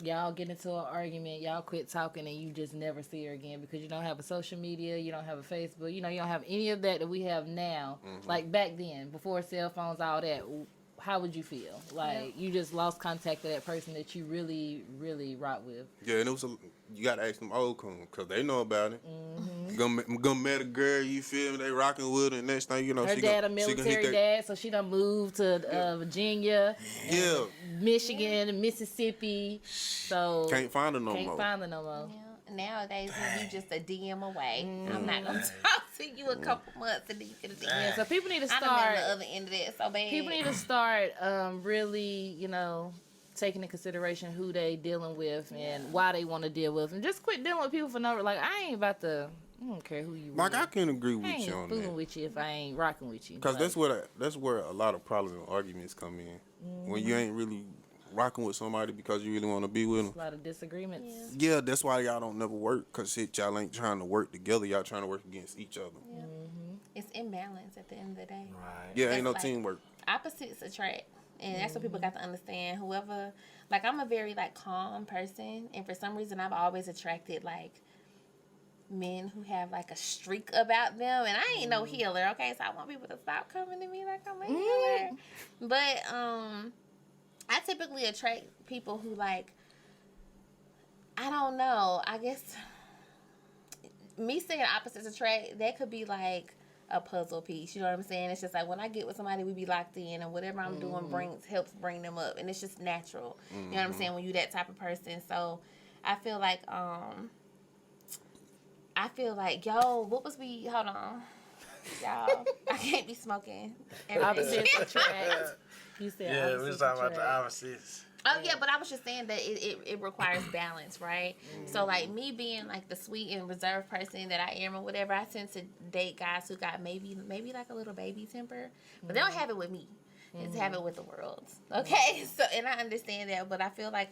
y'all get into an argument, y'all quit talking, and you just never see her again because you don't have a social media, you don't have a Facebook, you don't have any of that we have now. Like back then, before cell phones, all that. How would you feel? Like, you just lost contact with that person that you really, really rock with. Yeah, and you got to ask them old coons, because they know about it. Gonna met a girl, you feel me? They rocking with her, and next thing you know, her dad a military dad, so she done moved to Virginia, Michigan, and Mississippi. So can't find her no more. Yeah. nowadays when you just a DM away. I'm not gonna talk to you a couple months and then you get a DM. Yeah, so people need to start. I'm on the other end of that so bad. People need to start really, taking into consideration who they dealing with and why they want to deal with, and just quit dealing with people for no. Like I ain't about to. I don't care who you. Like with. I can agree I with ain't you on fooling that. with you if I ain't rocking with you. Because like, that's where a lot of problems and arguments come in. When you ain't really rocking with somebody because you really want to be with them. a lot of disagreements. Yeah, that's why y'all don't never work. Because y'all ain't trying to work together. Y'all trying to work against each other. Yeah. It's imbalance at the end of the day. Right. Yeah, ain't no That's teamwork. Opposites attract. And that's what people got to understand. Whoever, like, I'm a very, like, calm person. And for some reason, I've always attracted, like, men who have, like, a streak about them. And I ain't no healer, okay? So I want people to stop coming to me like I'm a healer. But I typically attract people who, like, I don't know. I guess me saying opposites attract, that could be, like, a puzzle piece, you know what I'm saying? It's just like when I get with somebody, we be locked in, and whatever I'm doing helps bring them up, and it's just natural. You know what I'm saying? When you that type of person, so I feel like yo, what was we? Hold on, y'all, I can't be smoking. Opposites attract. You said Yeah, we was talking about the attract. opposites. Oh, yeah, but I was just saying that it requires balance, right? So, like, me being, like, the sweet and reserved person that I am or whatever, I tend to date guys who got maybe like, a little baby temper. But they don't have it with me. It's have it with the world. Okay? So, and I understand that, but I feel like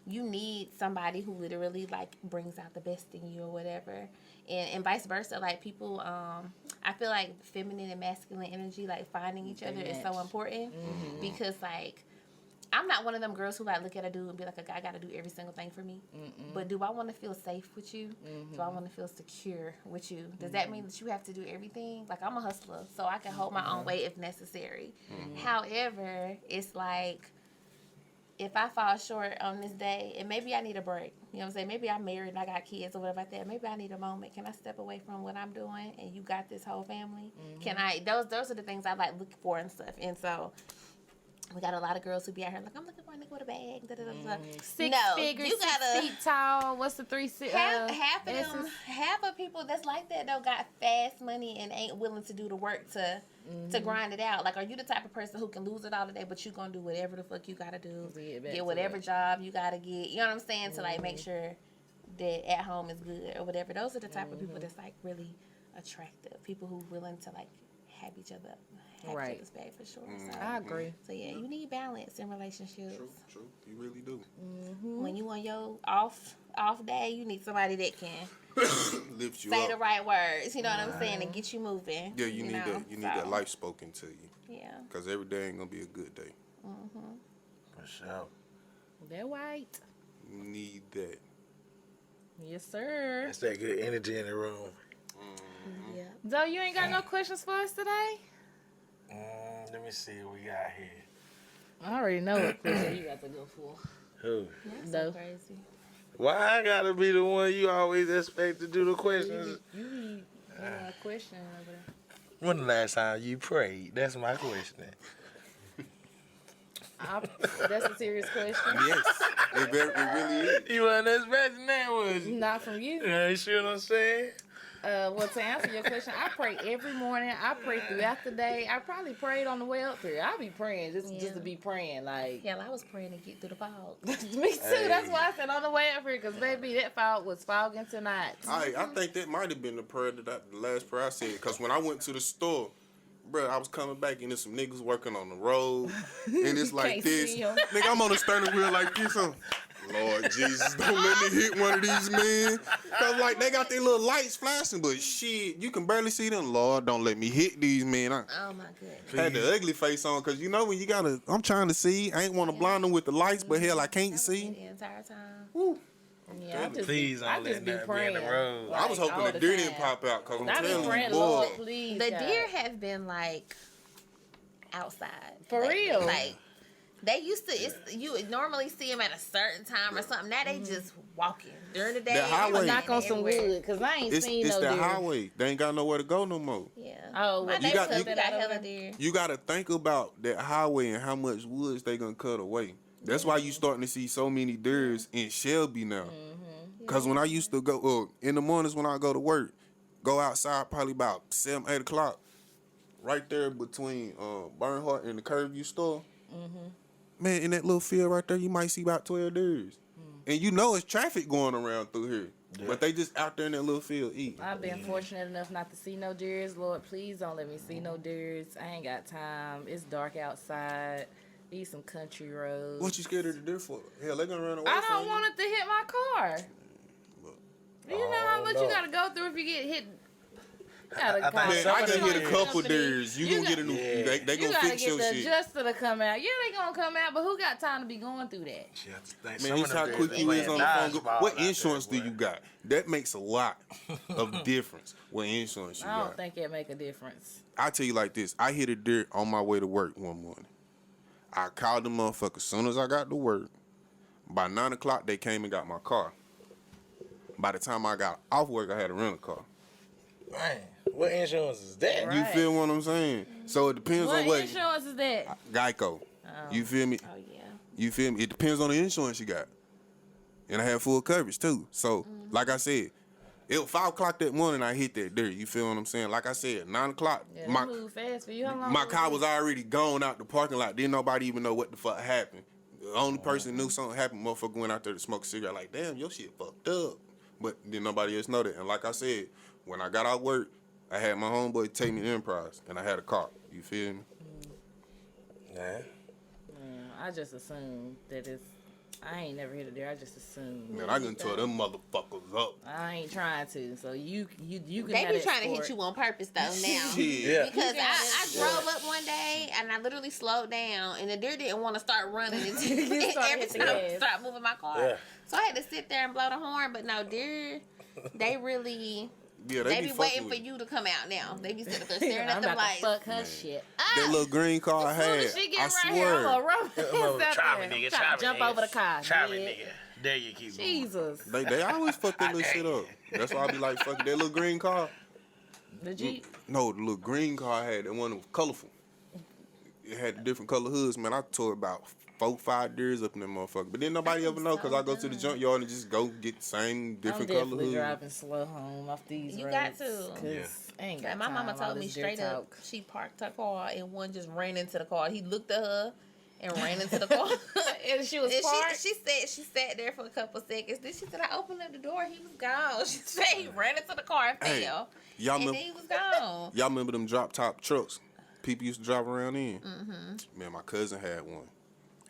you need somebody who literally, like, brings out the best in you or whatever. And vice versa. Like, people, I feel like feminine and masculine energy, like, finding each other is so important. Because, like, I'm not one of them girls who like look at a dude and be like, a guy got to do every single thing for me. But do I want to feel safe with you? Do I want to feel secure with you? Does that mean that you have to do everything? Like, I'm a hustler, so I can hold my own weight if necessary. However, it's like, if I fall short on this day, and maybe I need a break. You know what I'm saying? Maybe I'm married and I got kids or whatever like that. Maybe I need a moment. Can I step away from what I'm doing and you got this whole family? Can I? Those are the things I like look for and stuff. And so we got a lot of girls who be out here like, I'm looking for a nigga with a bag. Da, da, da, da. Six No, figures, you gotta 6 feet tall. What's the 3 6? half of people that's like that though got fast money and ain't willing to do the work to grind it out. Like, are you the type of person who can lose it all today, but you gonna do whatever the fuck you gotta do, get whatever job you gotta get? You know what I'm saying? To like make sure that at home is good or whatever. Those are the type of people that's like really attractive. People who willing to like have each other. Have each other's back for sure. So, I agree. So yeah, you need balance in relationships. True. You really do. When you on your off day, you need somebody that can Lift you say up. the right words. You know what I'm saying, and get you moving. Yeah, you need that. You need that life spoken to you. Yeah. Because every day ain't gonna be a good day. For sure. They're white. You need that. Yes, sir. That's that good energy in the room. Yeah. Zoe, you ain't got no questions for us today? Let me see what we got here. I already know what question you got to go for. Who? That's No. so crazy. Why I gotta be the one you always expect to do the questions? You need a question over there. When the last time you prayed? That's my question. That's a serious question. Yes, it really is. You wasn't expecting that, was you? Not from you. You sure what I'm saying? Well, to answer your question, I pray every morning. I pray throughout the day. I probably prayed on the way up here. I be praying just to be praying. Like, Hell, I was praying to get through the fog. me too. Hey. That's why I said on the way up here, because baby, that fog was fogging tonight. I think that might have been the prayer the last prayer I said. Because when I went to the store, bro, I was coming back and there's some niggas working on the road, and it's like Can't this. see 'em. Nigga, I'm on the steering wheel like this. Lord Jesus, don't let me hit one of these men. Cause like they got their little lights flashing, but shit, you can barely see them. Lord, don't let me hit these men. I Oh my goodness. had the ugly face on, cause you know when you gotta. I'm trying to see. I ain't want to blind them with the lights, but hell, I can't see. The entire time. Woo. Yeah, I just Please I don't just let be that be praying. in the road. I was Like, hoping all the the deer time. didn't pop out, cause I'm I be telling praying, you, Lord, boy. please. The God. deer have been like outside. For Like, real? Like they used to. You would normally see them at a certain time or something. Now they just walking during the day. The highway- Knock on some everywhere. wood, cause I ain't It's seen it's no the deer. highway. They ain't got nowhere to go no more. Yeah. Oh, My well, you got- neighborhood you- got hella deer. You gotta think about that highway and how much woods they gonna cut away. That's why you starting to see so many deers in Shelby now. Cause when I used to go in the mornings when I go to work, go outside probably about 7, 8 o'clock, right there between Bernhardt and the Curveview store. Man, in that little field right there, you might see about 12 deers. And you know it's traffic going around through here. Yeah. But they just out there in that little field eating. I've been fortunate enough not to see no deers. Lord, please don't let me see no deers. I ain't got time. It's dark outside. Need some country roads. What you scared of the deer for? Hell, they gonna run away I from don't want it to hit my car. You know how much you gotta go through if you get hit. Man, I can get a couple deers. You gonna get a new. They gonna fix your shit. You gotta get the adjuster to come out. Yeah, they gonna come out, but who got time to be going through that? Man, it's how quick you is on the phone. What insurance do you got? That makes a lot of difference. What insurance you got? I don't think it make a difference. I tell you like this. I hit a deer on my way to work one morning. I called the motherfucker as soon as I got to work. By 9 o'clock, they came and got my car. By the time I got off work, I had to rent a car. Man, what insurance is that? Right. You feel what I'm saying? So it depends on what. What insurance is that? Geico. You feel me? Oh, yeah. You feel me? It depends on the insurance you got. And I had full coverage too. So, like I said, it was 5 o'clock that morning I hit that dirt. You feel what I'm saying? Like I said, 9 o'clock, Yeah, my move fast for you. How long car was already gone out the parking lot. Didn't nobody even know what the fuck happened. The only person knew something happened, motherfucker went out there to smoke a cigarette. Like, damn, your shit fucked up. But didn't nobody else know that. And like I said, when I got out of work, I had my homeboy take me to Enterprise, and I had a car. You feel me? Nah. I just assume that it's. I ain't never hit a deer. I just assume. Man, I can tell them motherfuckers up. I ain't trying to. So you can. They have be that trying to sport. hit you on purpose though now. Yeah. Because I drove up one day and I literally slowed down and the deer didn't want to start running until every time I start moving my car. Yeah. So I had to sit there and blow the horn. But no, deer, they really. Yeah, They be waiting for you to come out now. They be sitting there staring at I'm the about lights. to fuck her shit. That little green car I As soon had. as she get I right swear. here, I'm gonna run. Try me, nigga. Try me, Jump nigga. over the car. Try me, Yeah. nigga. There you keep going. Jesus. They always fuck that little shit up. That's why I be like, fuck that little green car. The Jeep. No, the little green car I had, that one that was colorful. It had different color hoods, man. I tore about 4, 5 deers up in that motherfucker. But then nobody ever know because I go to the junkyard and just go get the same different color I'm definitely hoods. driving slow home off these You roads. got to. Cause I ain't got My time mama for all told me this deer straight up, talk. she parked her car and one just ran into the car. He looked at her and ran into the car. And she was And parked. she said she sat there for a couple seconds. Then she said, I opened up the door. He was gone. She said he ran into the car and Hey, fell. y'all And remember, then he was gone. y'all remember them drop top trucks people used to drive around in? Man, my cousin had one.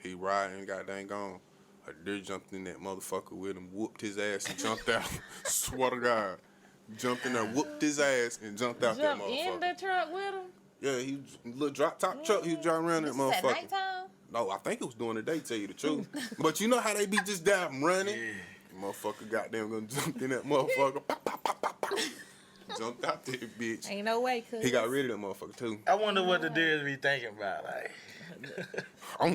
He riding, got dang gone. A deer jumped in that motherfucker with him, whooped his ass and jumped out. Swear to God. Jumped in there, whooped his ass and jumped out Jump that in motherfucker. the truck with him. Yeah, he was a little drop top truck. He was driving around that This is at motherfucker. nighttime? No, I think it was during the day, tell you the truth. But you know how they be just down running? Yeah. Motherfucker goddamn gonna jump in that motherfucker. Pop, pop, pop, pop, pop. Jumped out there, bitch. Ain't no way, cuz. He got rid of that motherfucker too. I wonder what the deers be thinking about. Like,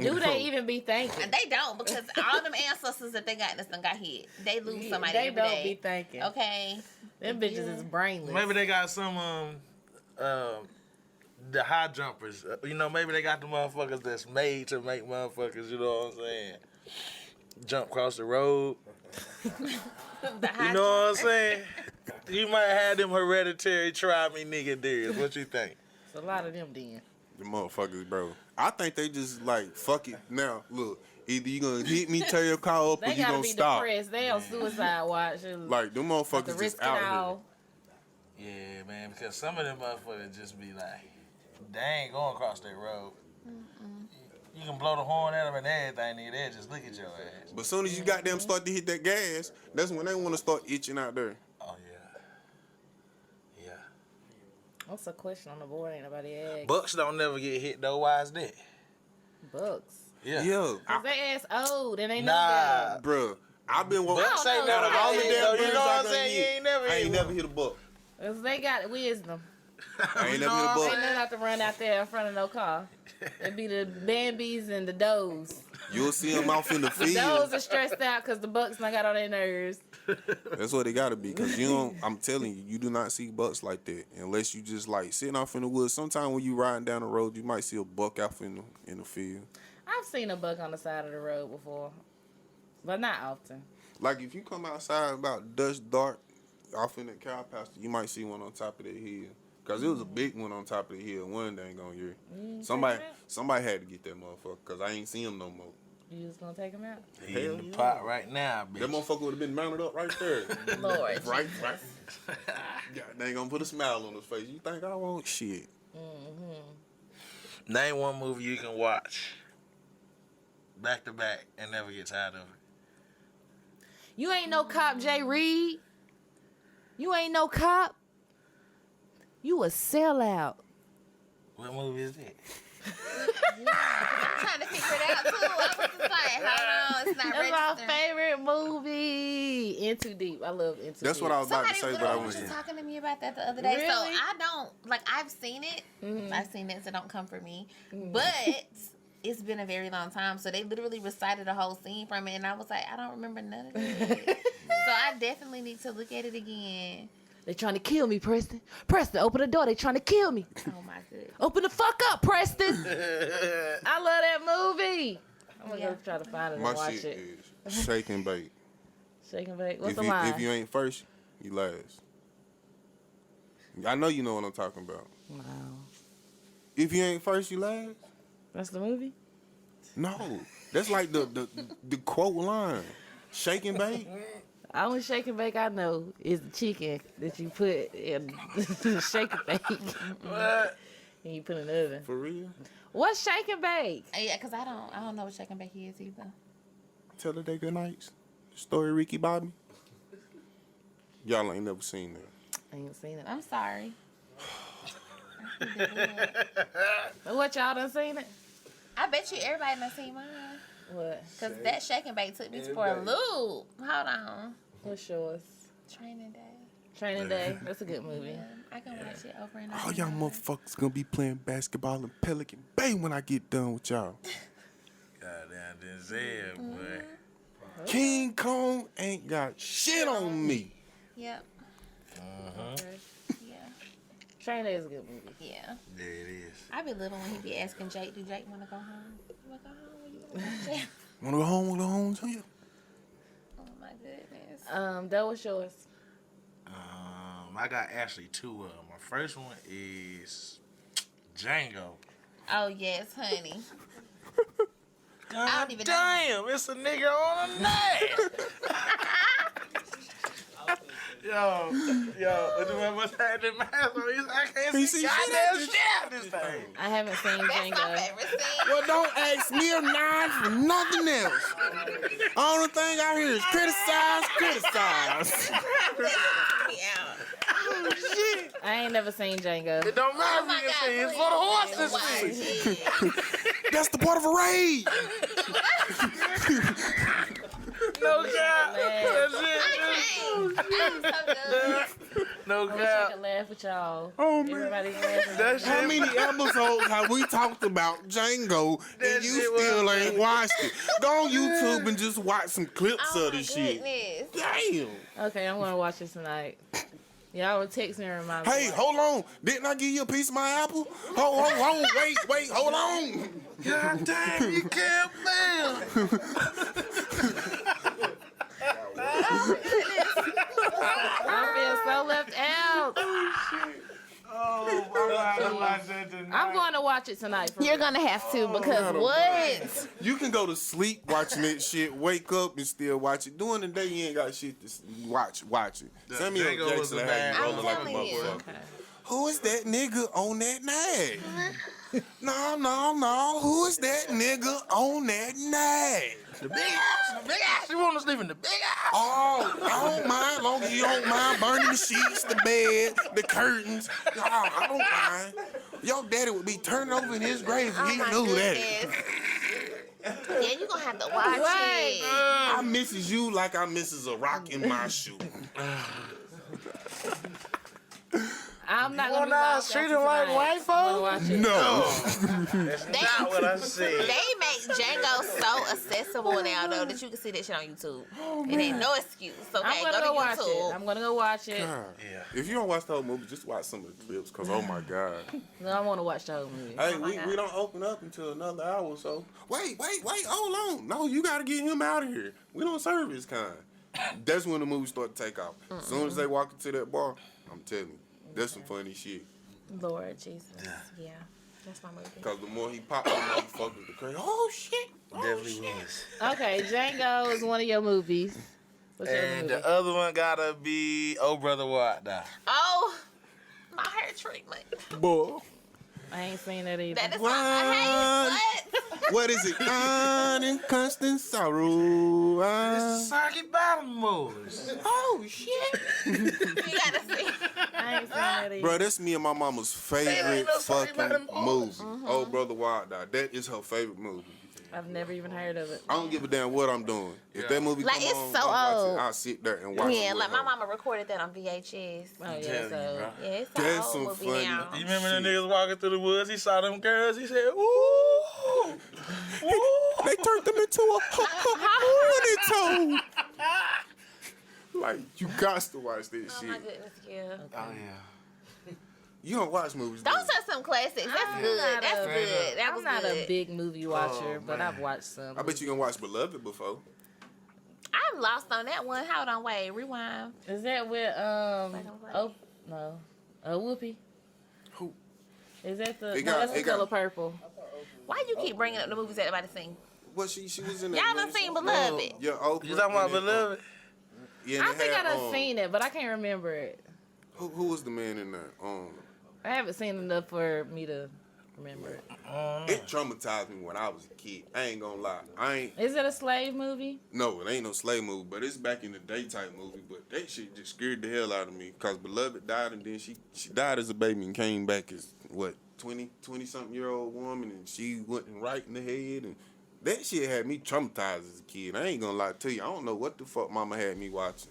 Do they even be thinking? And they don't because all them ancestors that they got done got hit. They lose somebody They every don't day. be thinking. Okay. Them bitches is brainless. maybe they got some the high jumpers. Maybe they got the motherfuckers that's made to make motherfuckers. You know what I'm saying? Jump across the road. You know what I'm saying? You might have them hereditary try me nigga deers. What you think? It's a lot of them then. The motherfuckers, bro. I think they just like, fuck it. Now, look, either you gonna hit me, tear your car up, or They you gotta gonna be stop. depressed. They on suicide watch. And Like, them have to motherfuckers risk just it out all. Yeah, man, because some of them motherfuckers just be like, they ain't going across that road. You can blow the horn at them and everything, nigga. They just look at your ass. But as soon as you goddamn start to hit that gas, that's when they want to start itching out there. Oh, yeah. What's a question on the board? Ain't nobody asked. Bucks don't never get hit, though. Why is that? Bucks. Yeah. Yeah, Cause they ass old and they know Nah. that. bruh. I've been walking. Bucks ain't know. never All the hit, damn though. You birds know I what I'm done saying? You hit. ain't never I hit ain't one. never hit a buck. Cause they got wisdom. I ain't never hit a They buck. don't have to run out there in front of no car. It be the Bambies and the Does. You'll see them off in the The field. Does are stressed out because the Bucks done got on their nerves. That's what they gotta be, cause you don't. I'm telling you, you do not see bucks like that unless you just like sitting off in the woods. Sometimes when you riding down the road, you might see a buck out in the field. I've seen a buck on the side of the road before, but not often. Like if you come outside about dusk dark, off in that cow pasture, you might see one on top of that hill. Cause it was a big one on top of the hill one dang on year. Somebody had to get that motherfucker. Cause I ain't seen him no more. You just gonna take him out? He in the pot right now, bitch. That motherfucker would have been mounted up right there. Lord. right. Yeah, they ain't gonna put a smile on his face. You think I want shit? Name one movie you can watch back to back and never get tired of it. You ain't no cop, Jay Reed. You ain't no cop. You a sellout. What movie is that? I'm trying to figure it out too. I was just like, hold on, it's not That's my registering. favorite movie. In Too Deep. I love In Too Deep. That's what I was about to say, but I was wasn't. just talking to me about that the other day. Really? So I don't I've seen it. I've seen it, so don't come for me. But it's been a very long time. So they literally recited a whole scene from it, and I was like, I don't remember none of it. So I definitely need to look at it again. They trying to kill me, Preston. Preston, open the door. They trying to kill me. Oh my goodness. Open the fuck up, Preston. I love that movie. I'm gonna go try to find it and My watch shit it. is shake and bake. Shake and bake. What's If the you, line? if you ain't first, you last. I know you know what I'm talking about. Wow. If you ain't first, you last. That's the movie? No, that's like the quote line. Shake and bake. The only shake and bake I know is the chicken that you put in shake and bake. What? And you put in the oven. For real? What's shake and bake? Yeah, because I don't know what Shake and Bake is either. Tell her they good nights. Story Ricky Bobby. Y'all ain't never seen that. I ain't seen it. I'm sorry. What, y'all done seen it? I bet you everybody done seen mine. What? Because that Shake and Bake took me for a loop. Hold on. What's yours? Training Day. Training Day. That's a good movie. I can watch it over and over. All y'all motherfuckers gonna be playing basketball in Pelican Bay when I get done with y'all. Goddamn Denzel, boy. King Kong ain't got shit on me. Yep. Okay. Yeah. Training Day is a good movie. Yeah. There it is. I be little when he be asking Jake, do Jake want to go home? You want to go home? Where you want to go? Wanna go home? Wanna go home to you? Oh my goodness. That was yours. I got actually two of them. My first one is Django. Oh yes, honey. God don't even damn, it's a nigga on a nut. Yo, what must have the mask on? I can't see goddamn shit out this thing. I haven't seen That's my Django. favorite scene. Well, don't ask me or nine for nothing else. Only thing I hear is criticize. Me out. I ain't never seen Django. It don't matter Oh my if God, you see, it's for the horses. watch it. That's the part of a raid. No cap. That's I'm it. so good. No I wish I cap. could laugh with y'all. Oh, man. Everybody's laughing. That How shit. many episodes have we talked about Django That and you shit was still ain't funny. watched it? Go on YouTube and just watch some clips Oh of my this shit. goodness. Damn. Okay, I'm gonna watch it tonight. Y'all will text me and remind me. Hey, hold on. Didn't I give you a piece of my apple? Hold, wait, hold on. God damn, you can't fail. I feel so left out. Oh, I'm watch that tonight. I'm going to watch it tonight. For You're real. gonna have to because what? You can go to sleep watching that shit, wake up and still watch it. During the day, you ain't got shit to watch it. Samuel Django was Jackson a had bad you rolling I'm like a telling you. motherfucker. Okay. Who is that nigga on that nag? No. Who is that nigga on that nag? The big ass. You want to sleep in the big ass? Oh, I don't mind. Long as you don't mind burning the sheets, the bed, the curtains. No, I don't mind. Your daddy would be turning over in his grave if Oh he my knew that. goodness. Yeah, you gonna have to watch Right. it. I misses you like I misses a rock in my shoe. I'm not You going to wanna treat him like white folks? watch it. No. That's not what I said. They make Django so accessible now, though, that you can see that shit on YouTube. It ain't no excuse. Okay, I'm gonna go go to watch YouTube. it. I'm gonna go watch it. God. Yeah. If you don't watch the whole movie, just watch some of the clips, because oh my God. No, I want to watch the whole movie. Hey, my God. we don't open up until another hour or so. Wait, hold on. No, you got to get him out of here. We don't serve his kind. That's when the movie start to take off. As soon as they walk into that bar, I'm telling you, that's some funny shit. Lord Jesus. Yeah. That's my movie. Because the more he popped, the more he fucked with the crazy. Oh, shit. Definitely was. Okay, Django is one of your movies. What's your And movie? the other one gotta be Oh Brother What Now. Oh, my hair treatment. Boy. I ain't seen that either. That is What? my What is it? In constant sorrow. It's the Circuit Bottom Moves. Oh, shit. You gotta see. I ain't seen that either. Bro, that's me and my mama's favorite fucking movie. Oh, Brother Wild Dog. That is her favorite movie. I've never even heard of it. I don't give a damn what I'm doing. If that movie Like, come it's on, so I'll watch old. it. I'll sit there and watch it. Yeah, with like my her. mama recorded that on VHS. Oh, yeah, telling you, so. bro. Yeah, it's That's an some old movie funny- now. You remember the Shit. niggas walking through the woods? He saw them girls. He said, ooh. They turned them into a horny toad. Like, you got to watch that Oh shit. my goodness, yeah. Oh, yeah. You don't watch movies, do Those you? are some classics. That's I'm good. not That's a- good. That I'm was not good. a big movie watcher, but man. I've watched some. I bet you can watch Beloved before. I'm lost on that one. Hold on, wait, rewind. Is that with oh no, Whoopi? Who? Is that the? It No, got- that's the it got- color purple. Why you keep bringing up the movies that everybody seen? Well, she was in that Y'all done movie. seen Beloved? Yeah, Oprah. You talking about and then, Beloved? Yeah, and I they think I had, done seen it, but I can't remember it. Who was the man in there? I haven't seen enough for me to remember it. It traumatized me when I was a kid. I ain't gonna lie. Is it a slave movie? No, it ain't no slave movie, but it's back in the day type movie. But that shit just scared the hell out of me. Cause Beloved died, and then she died as a baby and came back as what 20-something-year-old woman, and she went right in the head, and that shit had me traumatized as a kid. I ain't gonna lie to you. I don't know what the fuck mama had me watching.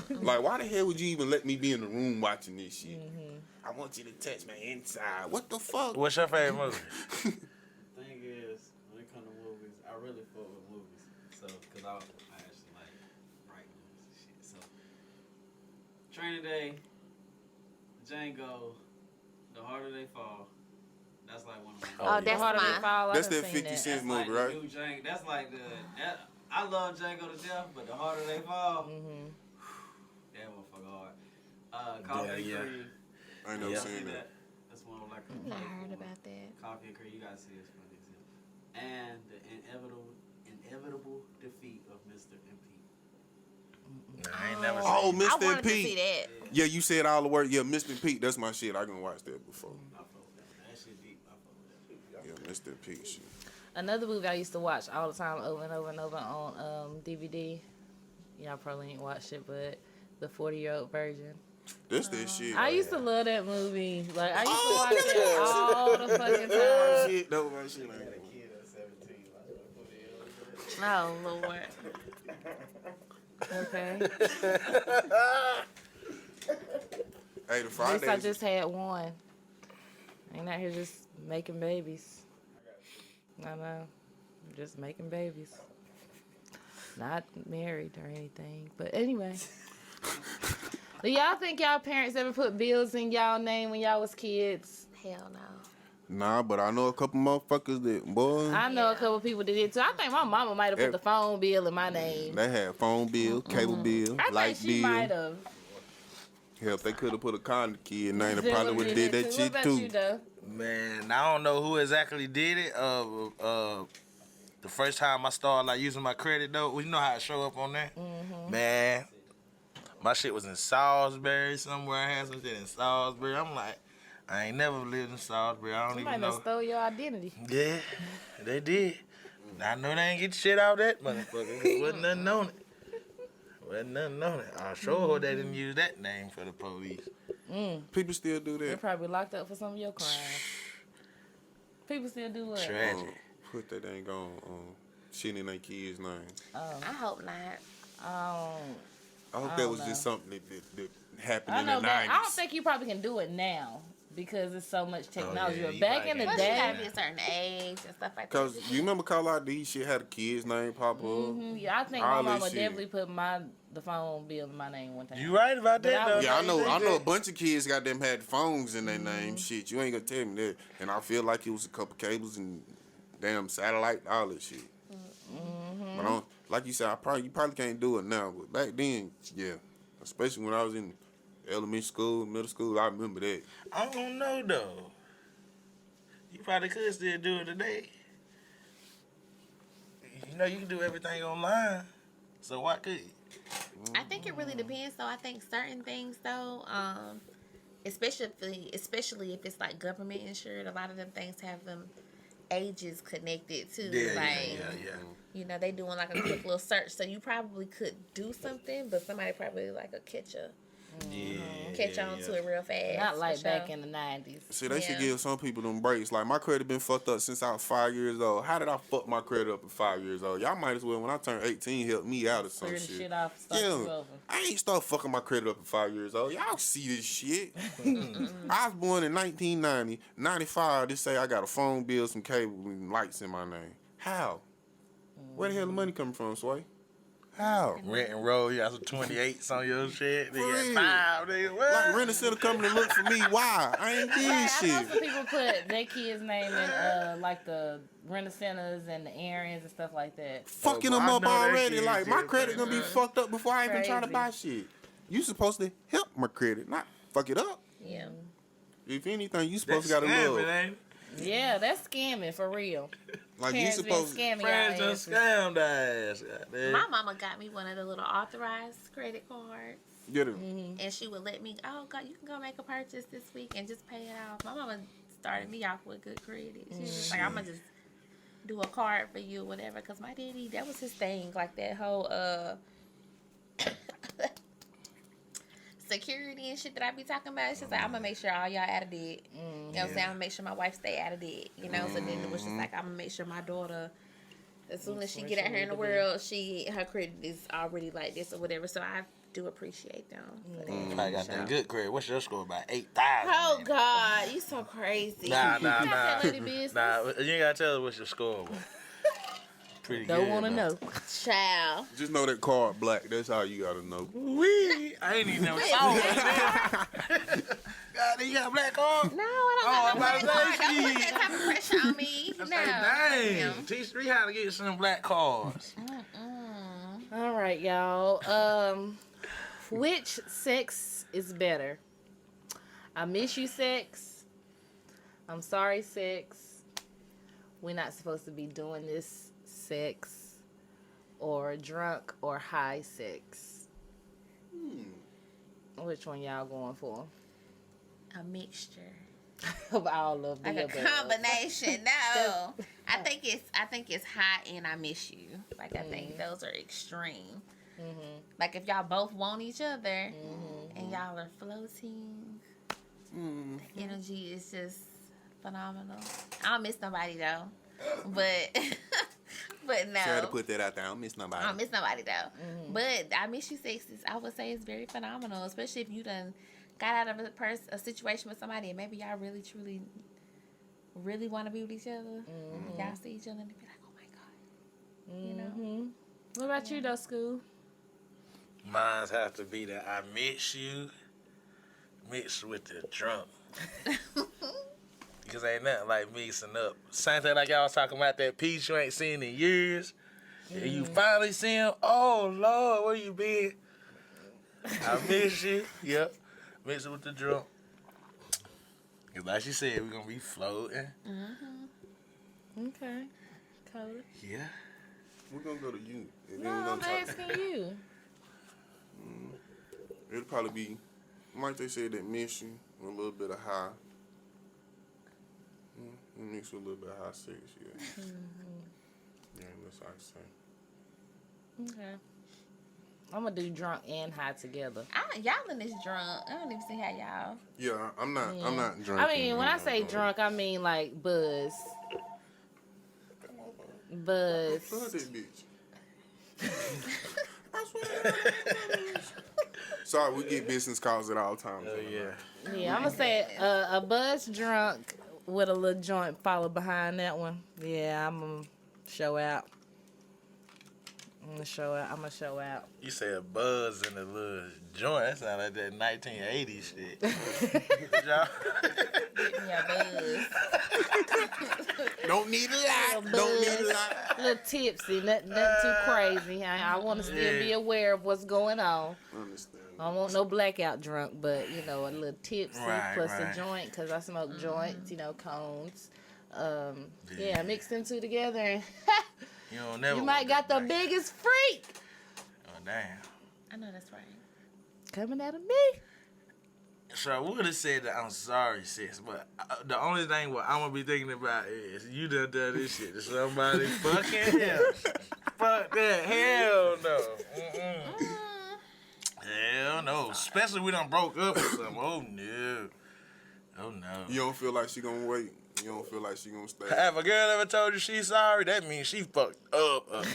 Like, why the hell would you even let me be in the room watching this shit? I want you to touch my inside. What the fuck? What's your favorite movie? Thing is, when it comes to movies, I really fuck with movies. So, because I actually like write movies and shit. So, Training Day, Django, The Harder They Fall. That's like one of my Oh, that's Harder They mine. Fall, I That's done that seen 50 that. Cent That's movie, like right? the new Django. That's like I love Django to death, but The Harder They Fall, that motherfucker hard. Coffee Yeah, yeah. and Cream. I ain't never Y'all seen see that. That's one of like I heard about that. Coffee and Cream. You gotta see this funny example. And the inevitable defeat of Mr. MP. I ain't never Oh, seen I Mr. wanted to Pete. see that. Yeah, you said all the word. Yeah, Mr. Pete. That's my shit. I can watch that before. I fuck with that. That shit deep. I fuck with that. Yeah, Mr. Pete shit. Another movie I used to watch all the time, over and over and over on DVD. Y'all probably ain't watched it, but the 40-year-old Virgin. That's that shit. I used to love that movie. Like I used to Oh, watch it all the fucking time. Shit, that was my shit. Like, Kid at 17, like 40 years old. Oh, Lord. Okay. hey, the At least Fridays. I just had one. Ain't out here just making babies. I know. I'm just making babies. Not married or anything. But anyway. Do y'all think y'all parents ever put bills in y'all name when y'all was kids? Hell no. Nah, but I know a couple motherfuckers that, boy, I know a couple people that did too. I think my mama might have put the phone bill in my name. they had phone bill, cable bill, I light think she might bill. have. Hell, if they could have put a condom kid name, they probably would have did that What shit about too. you, though? Man, I don't know who exactly did it. The first time I started like using my credit though, well, you know how it show up on there. Man, my shit was in Salisbury somewhere. I had some shit in Salisbury. I'm like, I ain't never lived in Salisbury. I don't You even might have know. stole your identity. Yeah, they did. I know they ain't get shit out that motherfucker. 'Cause wasn't nothing on it. Wasn't nothing on it. I sure hope they didn't use that name for the police. People still do They're that. probably locked up for some of your crimes. People still do what? Tragic. Put that ain't gone shit in their kids' name. I hope not. I hope I that don't was know. just something that happened I in know the that. 90s. I don't think you probably can do it now because it's so much technology. yeah, But you back probably in the can't. Plus, you day, gotta be a certain age and stuff like that. Cause you remember Call ID shit had a kid's name pop up. yeah, I think All my that mama shit. definitely put the phone bill in my name one time. You right about But that I though. was- Yeah, I know They a bunch of kids got them had phones in their name. Shit, you ain't gonna tell me that. And I feel like it was a couple cables and damn satellite, all that shit. But like you said, you probably can't do it now, but back then, yeah. Especially when I was in elementary school, middle school, I remember that. I don't know though. You probably could still do it today. You know, you can do everything online, so why could you? I think it really depends. So I think certain things, though, especially if it's like government insured, a lot of them things have them ages connected too. Yeah. You know, they doing like a quick little search, so you probably could do something, but somebody probably like a catch on to it real fast. Not like back in the 90s. See, they should give some people them breaks. Like, my credit been fucked up since I was 5 years old. How did I fuck my credit up at 5 years old? Y'all might as well, when I turn 18, help me out or some Clear shit. the shit off, start you over. I ain't start fucking my credit up at 5 years old. Y'all see this shit. I was born in 1990. 95, they say I got a phone bill, some cable, and lights in my name. How? Where the hell the money coming from, Sway? How? Rent and roll, you got some 28s on your shit. They For got 5, nigga. What? Like, rent a center coming to look for me. Why? I ain't did I know shit. some people put their kids' name in like the rent centers and the errands and stuff like that. Fucking them I up know that already. kid Like, my did credit gonna be fucked up before I even try to Crazy. buy shit. You supposed to help my credit, not fuck it up. Yeah. If anything, you supposed That's to got a scamming, love. ain't it? Yeah, that's scamming for real. Like, you Parents been supposed to. scamming Friends y'all done asses. scammed the ass. Goddamn. My mama got me one of the little authorized credit cards, Get it. and she would let me, God, you can go make a purchase this week and just pay it off. My mama started me off with good credit. She was just like, I'm gonna just do a card for you or whatever, because my daddy, that was his thing, like that whole security and shit that I be talking about. It's just like, I'm gonna make sure all y'all out of debt. You know what I'm saying? I'm gonna make sure my wife stay out of debt. You know, so then it was just like, I'm gonna make sure my daughter, as soon as she get out here in the world, her credit is already like this or whatever. So I do appreciate them for that. Probably got that good credit. What's your score? About 8,000. Oh God, you so crazy. Nah. That lady business. Nah, you ain't gotta tell us what's your score was. Pretty good. Don't want to know. Child. Just know that card black. That's how you gotta know. Wee! I ain't even never saw it. God, you got a black card? No, I don't got no black card. Don't put shit. that type of pressure on me. I No. say, dang. Teach me how to get some black cards. All right, y'all. Which sex is better? I miss you sex. I'm sorry sex. We're not supposed to be doing this sex, or drunk or high sex. Which one y'all going for? A mixture. Of all of the Like a above. combination. No. I think it's hot and I miss you. Like, I think those are extreme. Like, if y'all both want each other and y'all are floating, the energy is just phenomenal. I don't miss nobody though. But but no. Try to put that out there. I don't miss nobody. I don't miss nobody though. But I miss you sex is, I would say, it's very phenomenal, especially if you done got out of a situation with somebody and maybe y'all really truly really want to be with each other. Y'all see each other and be like, oh my God. You know? What about you, Doe Skool? Mine's have to be that I miss you mixed with the drunk. Because ain't nothing like mixing up. Same thing like y'all was talking about that piece you ain't seen in years. And you finally see him. Oh, Lord, where you been? I miss you. Yep. Mix it with the drunk. Because like she said, we're going to be floating. Okay. Kota? Yeah. We're gonna go to you. And No, then we're I'm gonna talk. asking you. It'll probably be, like they said, that miss you with a little bit of high. Mix with a little bit of high sex, yeah. Yeah, that's what I say. Okay. I'm going to do drunk and high together. Y'all in this drunk. I don't even see how y'all. Yeah, I'm not drunk. I mean, when I say drunk, I mean like buzz. Buzz. Fuck that bitch. I swear. Sorry, we get business calls at all times. Oh, yeah. Yeah, I'm going to say a buzz drunk with a little joint followed behind that one. Yeah, I'm going to show out. I'm gonna show out. You said buzz in the little joint. That sound like that 1980s shit. Y'all. Yeah, buzz. Don't need a lot. Don't need a lot. A little tipsy, nothing too crazy. I want to still be aware of what's going on. Understand. I don't want no blackout drunk, but a little tipsy plus a joint, because I smoke joints, cones. Mix them two together, and you might got the biggest freak. Oh damn! I know that's right. Coming out of me. So I would have said that I'm sorry, sis, but the only thing what I'm gonna be thinking about is you done this shit to somebody fucking else. Fuck that, hell no. Hell no, especially we done broke up or something. Oh no. You don't feel like she gonna wait? You don't feel like she gonna stay? Have a girl ever told you she's sorry? That means she fucked up. That's what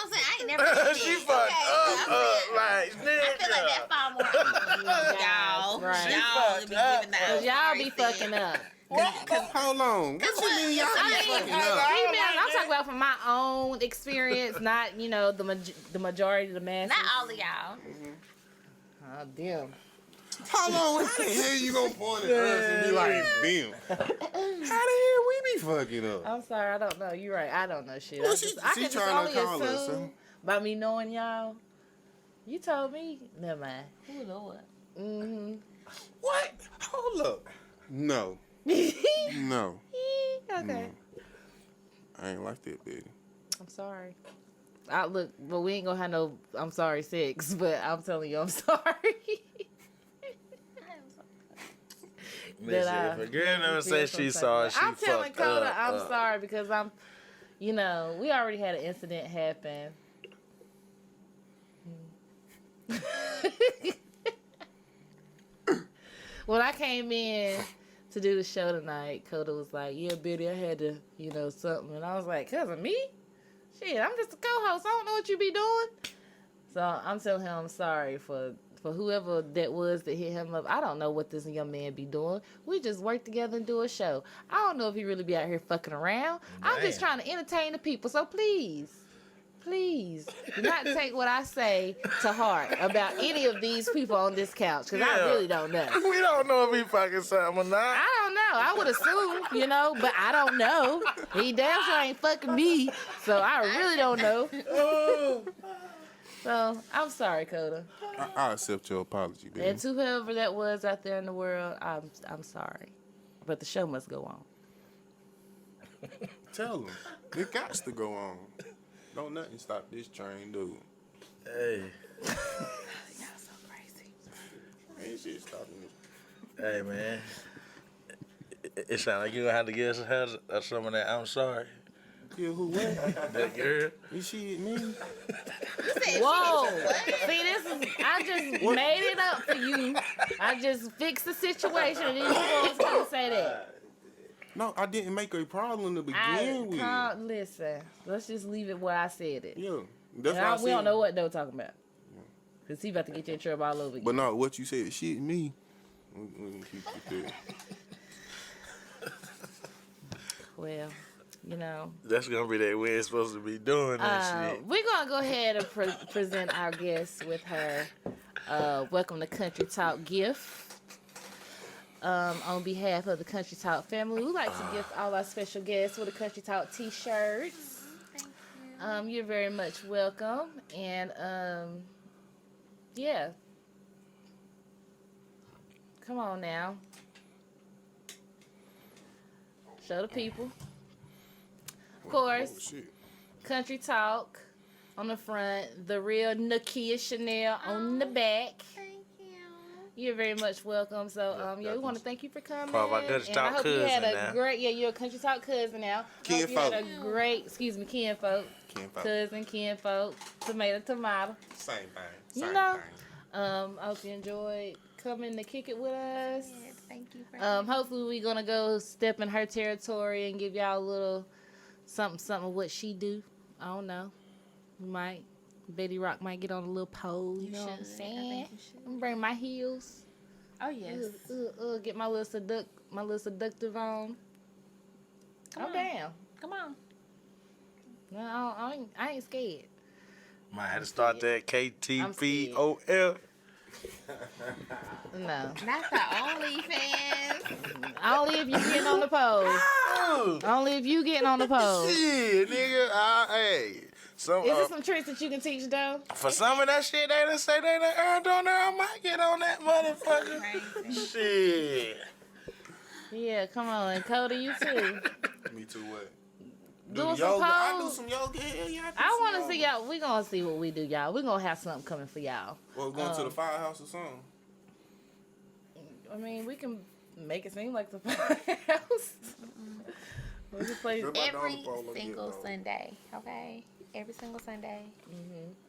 I'm saying. I ain't never did She fucked up, like, nigga. I feel like that far more y'all. Right. Y'all be giving that. Cause y'all be fucking up. Hold on. What you mean y'all be fucking up? Female, I'm talking about from my own experience, not the majority of the masses. Not all of y'all. Oh damn. Hold on. How the hell you gonna point at us and be like them? How the hell we be fucking up? I'm sorry, I don't know. You're right. I don't know shit. Well, I she can just trying to only call us, assume by me knowing y'all. You told me. Never mind. Who Lord? Mm-hmm. What? Hold up. No. No. Okay. I ain't like that, baby. I'm sorry. Look, but we ain't gonna have no I'm sorry sex, but I'm telling you I'm sorry. Listen, if a girl never say she's sorry, she I'm telling fucked Kota up. I'm sorry because we already had an incident happen. When I came in to do the show tonight, Kota was like, yeah, Betty, I had to, something. And I was like, cousin, me? Shit, I'm just a co-host. I don't know what you be doing. So I'm telling him I'm sorry for whoever that was that hit him up. I don't know what this young man be doing. We just work together and do a show. I don't know if he really be out here fucking around. I'm just trying to entertain the people. So please, do not take what I say to heart about any of these people on this couch, because I really don't know. We don't know if he fucking something or not. I don't know. I would assume, but I don't know. He damn sure ain't fucking me, so I really don't know. So, I'm sorry, Kota. I accept your apology, baby. And to whoever that was out there in the world, I'm sorry. But the show must go on. Tell them. It got to go on. Don't nothing stop this train, dude. Hey. Y'all so crazy. Ain't shit stopping this. Hey, man. It sounds like you gonna have to give us some of that I'm sorry. Yeah, who what? That girl. Is she me? Whoa. See, I just made it up for you. I just fixed the situation and then you supposed to say that. No, I didn't make a problem to begin with. Listen, let's just leave it where I said it. Yeah. That's what I said. We don't know what they were talking about. Because he about to get you in trouble all over again. But no, what you said, shit, me. We can keep it there. Well, That's gonna be that way it's supposed to be doing that shit. We're going to go ahead and present our guest with her. Welcome to Kuntry Talk gift. On behalf of the Kuntry Talk family, we like to gift all our special guests with a Kuntry Talk t-shirts. Thank you. You're very much welcome. And, yeah. Come on now. Show the people. Of course, Kuntry Talk on the front, the real Nakia Chanel on the back. You're very much welcome. So, we want to thank you for coming. Part of our Country Talk I hope you had a cousin great, you're a Country Talk cousin now. Hope you had a great, kinfolk. Cousin, kinfolk, tomato. Same thing. I hope you enjoyed coming to kick it with us. Yeah, thank you for hopefully we're going to go step in her territory and give y'all a little something of what she do. I don't know. We might. Betty Rock might get on a little pole, you know what I'm saying? I'm gonna bring my heels. Oh yes. Get my little seductive on. Come on. Damn. Come on. No, I ain't scared. Might have to start that KTPOL. No. Not the OnlyFans. Only if you getting on the pole. Only if you getting on the pole. Shit, nigga. Hey. Some, Is there some tricks that you can teach, though? for some of that shit they done say they done earned on there, I might get on that motherfucker. Crazy. Shit. Yeah, come on. Kota, you too. Me too. What? Doing some yoga. I do pose. some yoga. Hell yeah, I want to see y'all. We gonna see what we do, y'all. We gonna have something coming for y'all. Well, going to the firehouse or something. I mean, we can make it seem like the firehouse. We can play. Every single Sunday, okay? Every single Sunday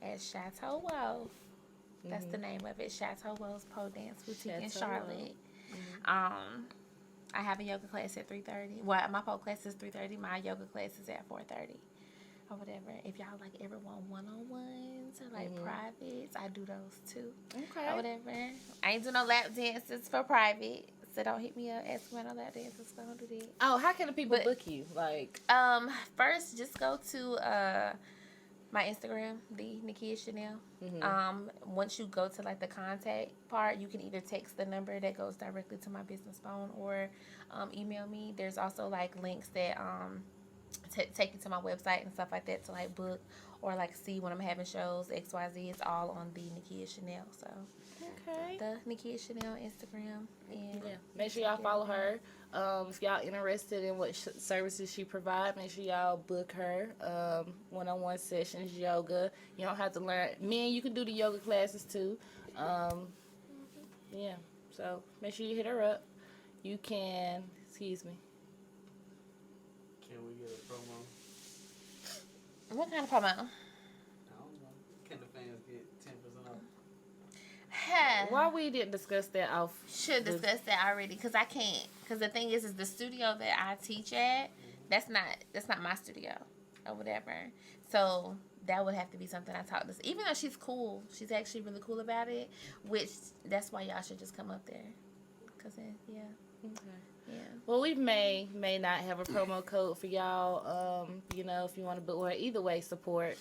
at Chateau Woe. That's the name of it. Chateau Woe's Pole Dance Boutique in Chateau Charlotte. I have a yoga class at 3:30. Well, my pole class is 3:30. My yoga class is at 4:30 or whatever. If y'all like ever want one-on-ones or like privates, I do those too. Okay. Or whatever. I ain't do no lap dances for private. So don't hit me up, ask me about no lap dances. I don't do that. Oh, how can the people book you? Like, First, just go to my Instagram, the Nakia Chanel. Once you go to like the contact part, you can either text the number that goes directly to my business phone or email me. There's also like links that take you to my website and stuff like that to like book or like see when I'm having shows. XYZ. It's all on the Nakia Chanel. So okay. the Nakia Chanel Instagram and Make sure y'all follow her. If y'all interested in what services she provides, make sure y'all book her. One-on-one sessions, yoga. You don't have to learn. Men, you can do the yoga classes too. Yeah. So make sure you hit her up. You can. Excuse me. Can we get a promo? what kind of promo? I don't know. Can the fans get 10% off? Huh. Why we didn't discuss that off? Should discuss that already because I can't. Because the thing is the studio that I teach at, that's not my studio or whatever. So that would have to be something I talk to. Even though she's cool, she's actually really cool about it. Which that's why y'all should just come up there. Cause yeah. Okay. Yeah. Well, we may not have a promo code for y'all. You know, if you want to book, or either way, support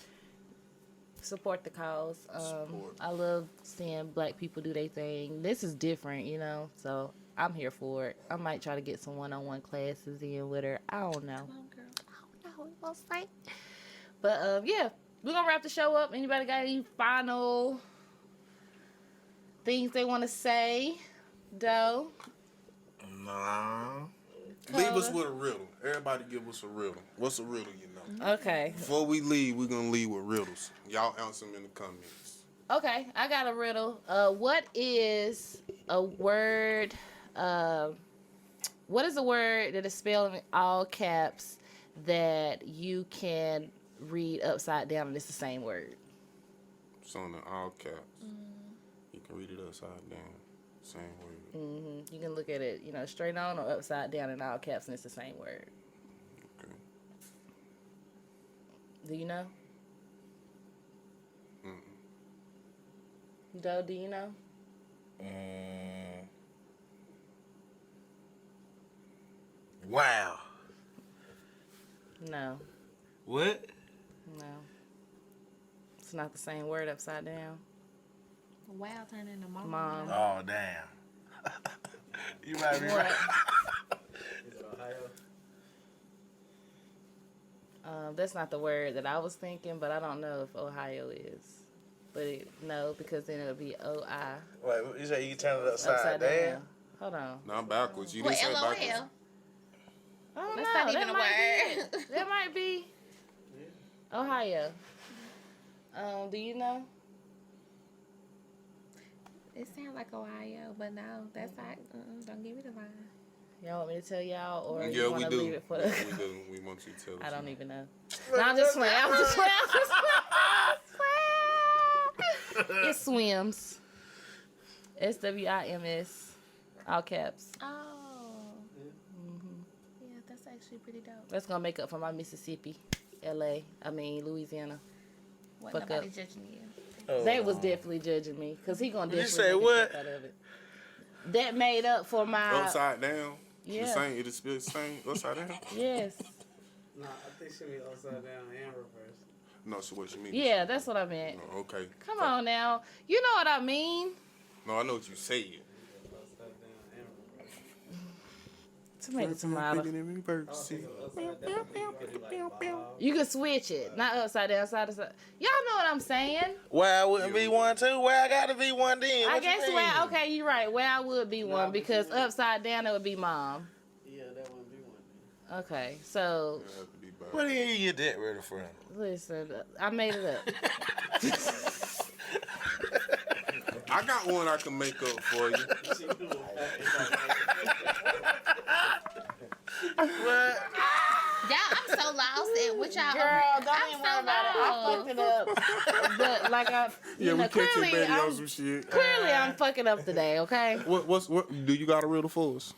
the cause. Support. I love seeing black people do their thing. This is different, you know, so I'm here for it. I might try to get some one-on-one classes in with her. I don't know. Come on, girl. I don't know what to say. But yeah, we're gonna wrap the show up. Anybody got any final things they want to say? Doe? Nah. Leave us with a riddle. Everybody give us a riddle. What's a riddle, you know? Okay. Before we leave, we're going to leave with riddles. Y'all answer them in the comments. Okay, I got a riddle. What is a word? What is a word that is spelled in all caps that you can read upside down and it's the same word? It's on the all caps. You can read it upside down. Same word. You can look at it, you know, straight on or upside down in all caps, and it's the same word. Okay. Do you know? Doe, do you know? Wow. No. What? No. It's not the same word upside down. Wow, turn into mom. Mom. Oh, damn. You might be What? right. Is it Ohio? That's not the word that I was thinking, but I don't know if Ohio is. But no, because then it would be O-I. Wait, you say you can turn it upside down? Hold on. Not backwards. You What, didn't say LOL? backwards. I don't That's know. not even That a might word. be- That might be Ohio. Do you know? It sounds like Ohio, but no, that's not. Don't give me the line. Y'all want me to tell y'all, or Yeah, you we want to do. leave it for the... We do. We want you to tell us. I don't even know. No, I'm just playing. I'm just playing. It swims. SWIMS. All caps. Oh. Yeah, that's actually pretty dope. That's going to make up for my Mississippi, Louisiana. What, Fuck nobody up. judging you. Oh. They was definitely judging me, because he going to Did you definitely say make a what? kick out of it. That made up for my... Upside down. Yeah. The same. It is the same. Upside down. Yes. No, I think she be upside down and reverse. No, so what you mean? Yeah, that's what I meant. No, okay. Come on now. You know what I mean. No, I know what you said. Tomato. You can switch it. Not upside down, side to side. Y'all know what I'm saying. Where I wouldn't be one too? Where I gotta be one then? I What guess you where, mean? okay, you're right. Where I would be one because upside down it would be mom. Yeah, that wouldn't be one. Okay, so Where the hell you get that ready from? listen, I made it up. I got one I can make up for you. What? Y'all, I'm so lost at what y'all. Girl, don't I'm even so worry about it. I fucked it up. But like you know, we catching clearly, baby on I'm, some shit. clearly I'm fucking up today. Okay. What? Do you got a riddle for us?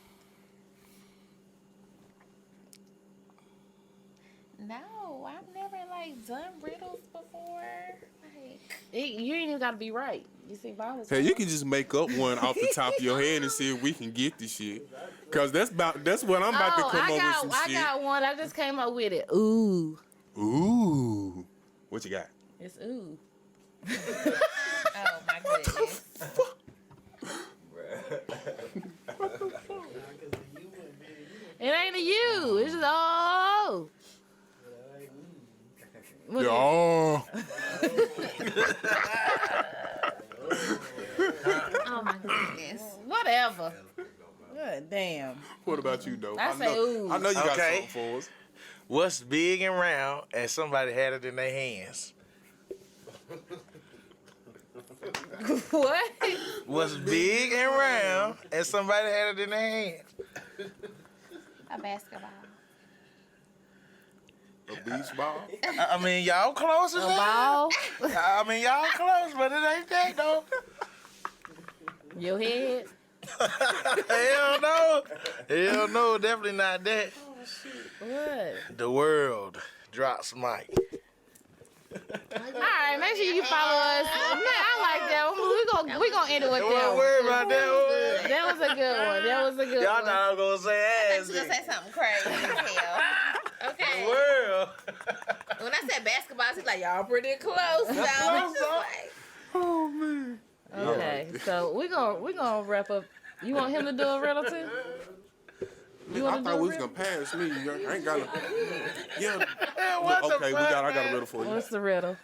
No, I've never like done riddles before. Like, You ain't even gotta be right. You see, mine was. Hey, you can just make up one off the top of your head and see if we can get this shit. Cause that's what I'm about to come up with some I shit. got one. I just came up with it. Ooh. Ooh. What you got? It's ooh. oh my goodness. It ain't a you. It's just oh. Yeah, oh. Oh my goodness. Whatever. Good damn. What about you, though? I say ooh. I know you got Okay. something for us. What's big and round and somebody had it in their hands? What? What's big and round and somebody had it in their hands? A basketball. A beach ball? I mean, y'all close as A hell. ball. I mean, y'all close, but it ain't that though. Your head. Hell no. Hell no, definitely not that. What? The world drops mic. All right, make sure you follow us. Man, I like that one. We gonna end it with that Don't one. worry about that. That was a good one. That was a good Y'all one. thought I was gonna say I ass. was gonna say something crazy as hell. The Okay. world. When I said basketball, she's like, y'all pretty close. So it's just like, Oh, man. Okay, so we gonna wrap up. You want him to do a riddle too? You I want to thought do we a was riddle? gonna pass me. I ain't got no. Yeah. What the Okay, fuck, I got a man? riddle for you. What's the riddle?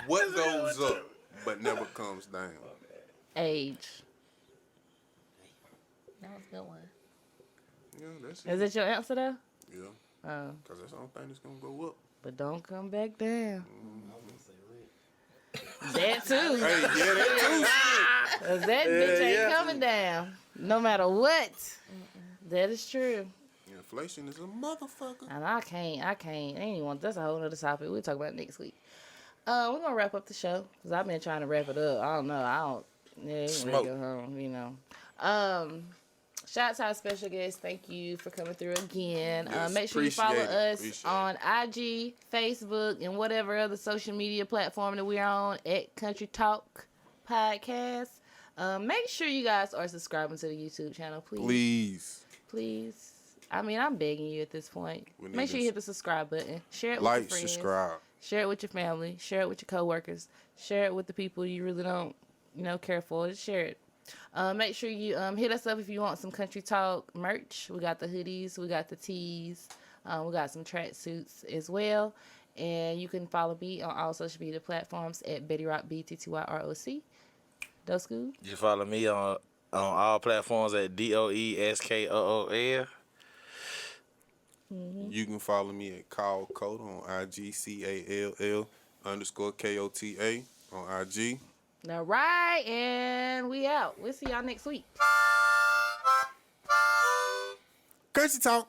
What goes up but never comes down? Age. that was a good one. Yeah, that's Is it. it your answer though? Yeah, Oh, because that's the only thing that's gonna go up. but don't come back down. I was gonna say rent. That too. Hey, yeah, that 'Cause that bitch ain't yeah. coming down. No matter what. That is true. too. Inflation is a motherfucker. And I can't. Anyone, that's a whole other topic. We'll talk about it next week. We're gonna wrap up the show because I've been trying to wrap it up. I don't know. Yeah, Smoke. go home, you know. Shout out to our special guest. Thank you for coming through again. Yes, Make sure you follow appreciate it. us Appreciate on IG, Facebook, and whatever other social media platform that we're on at Kuntry Talk Podcast. Make sure you guys are subscribing to the YouTube channel, please. I mean, I'm begging you at this point. We need Make sure you this. hit the subscribe button. Share it with Like, your friends. subscribe. Share it with your family. Share it with your coworkers. Share it with the people you really don't, care for. Just share it. Make sure you hit us up if you want some Kuntry Talk merch. We got the hoodies. We got the tees. We got some tracksuits as well. And you can follow me on all social media platforms at Betty Rock, BTTYROC. Doe Skool. You follow me on all platforms at DOESKOOL. You can follow me at Kota on IG, CALL_KOTA on IG. All right, and we out. We'll see y'all next week. Kuntry Talk.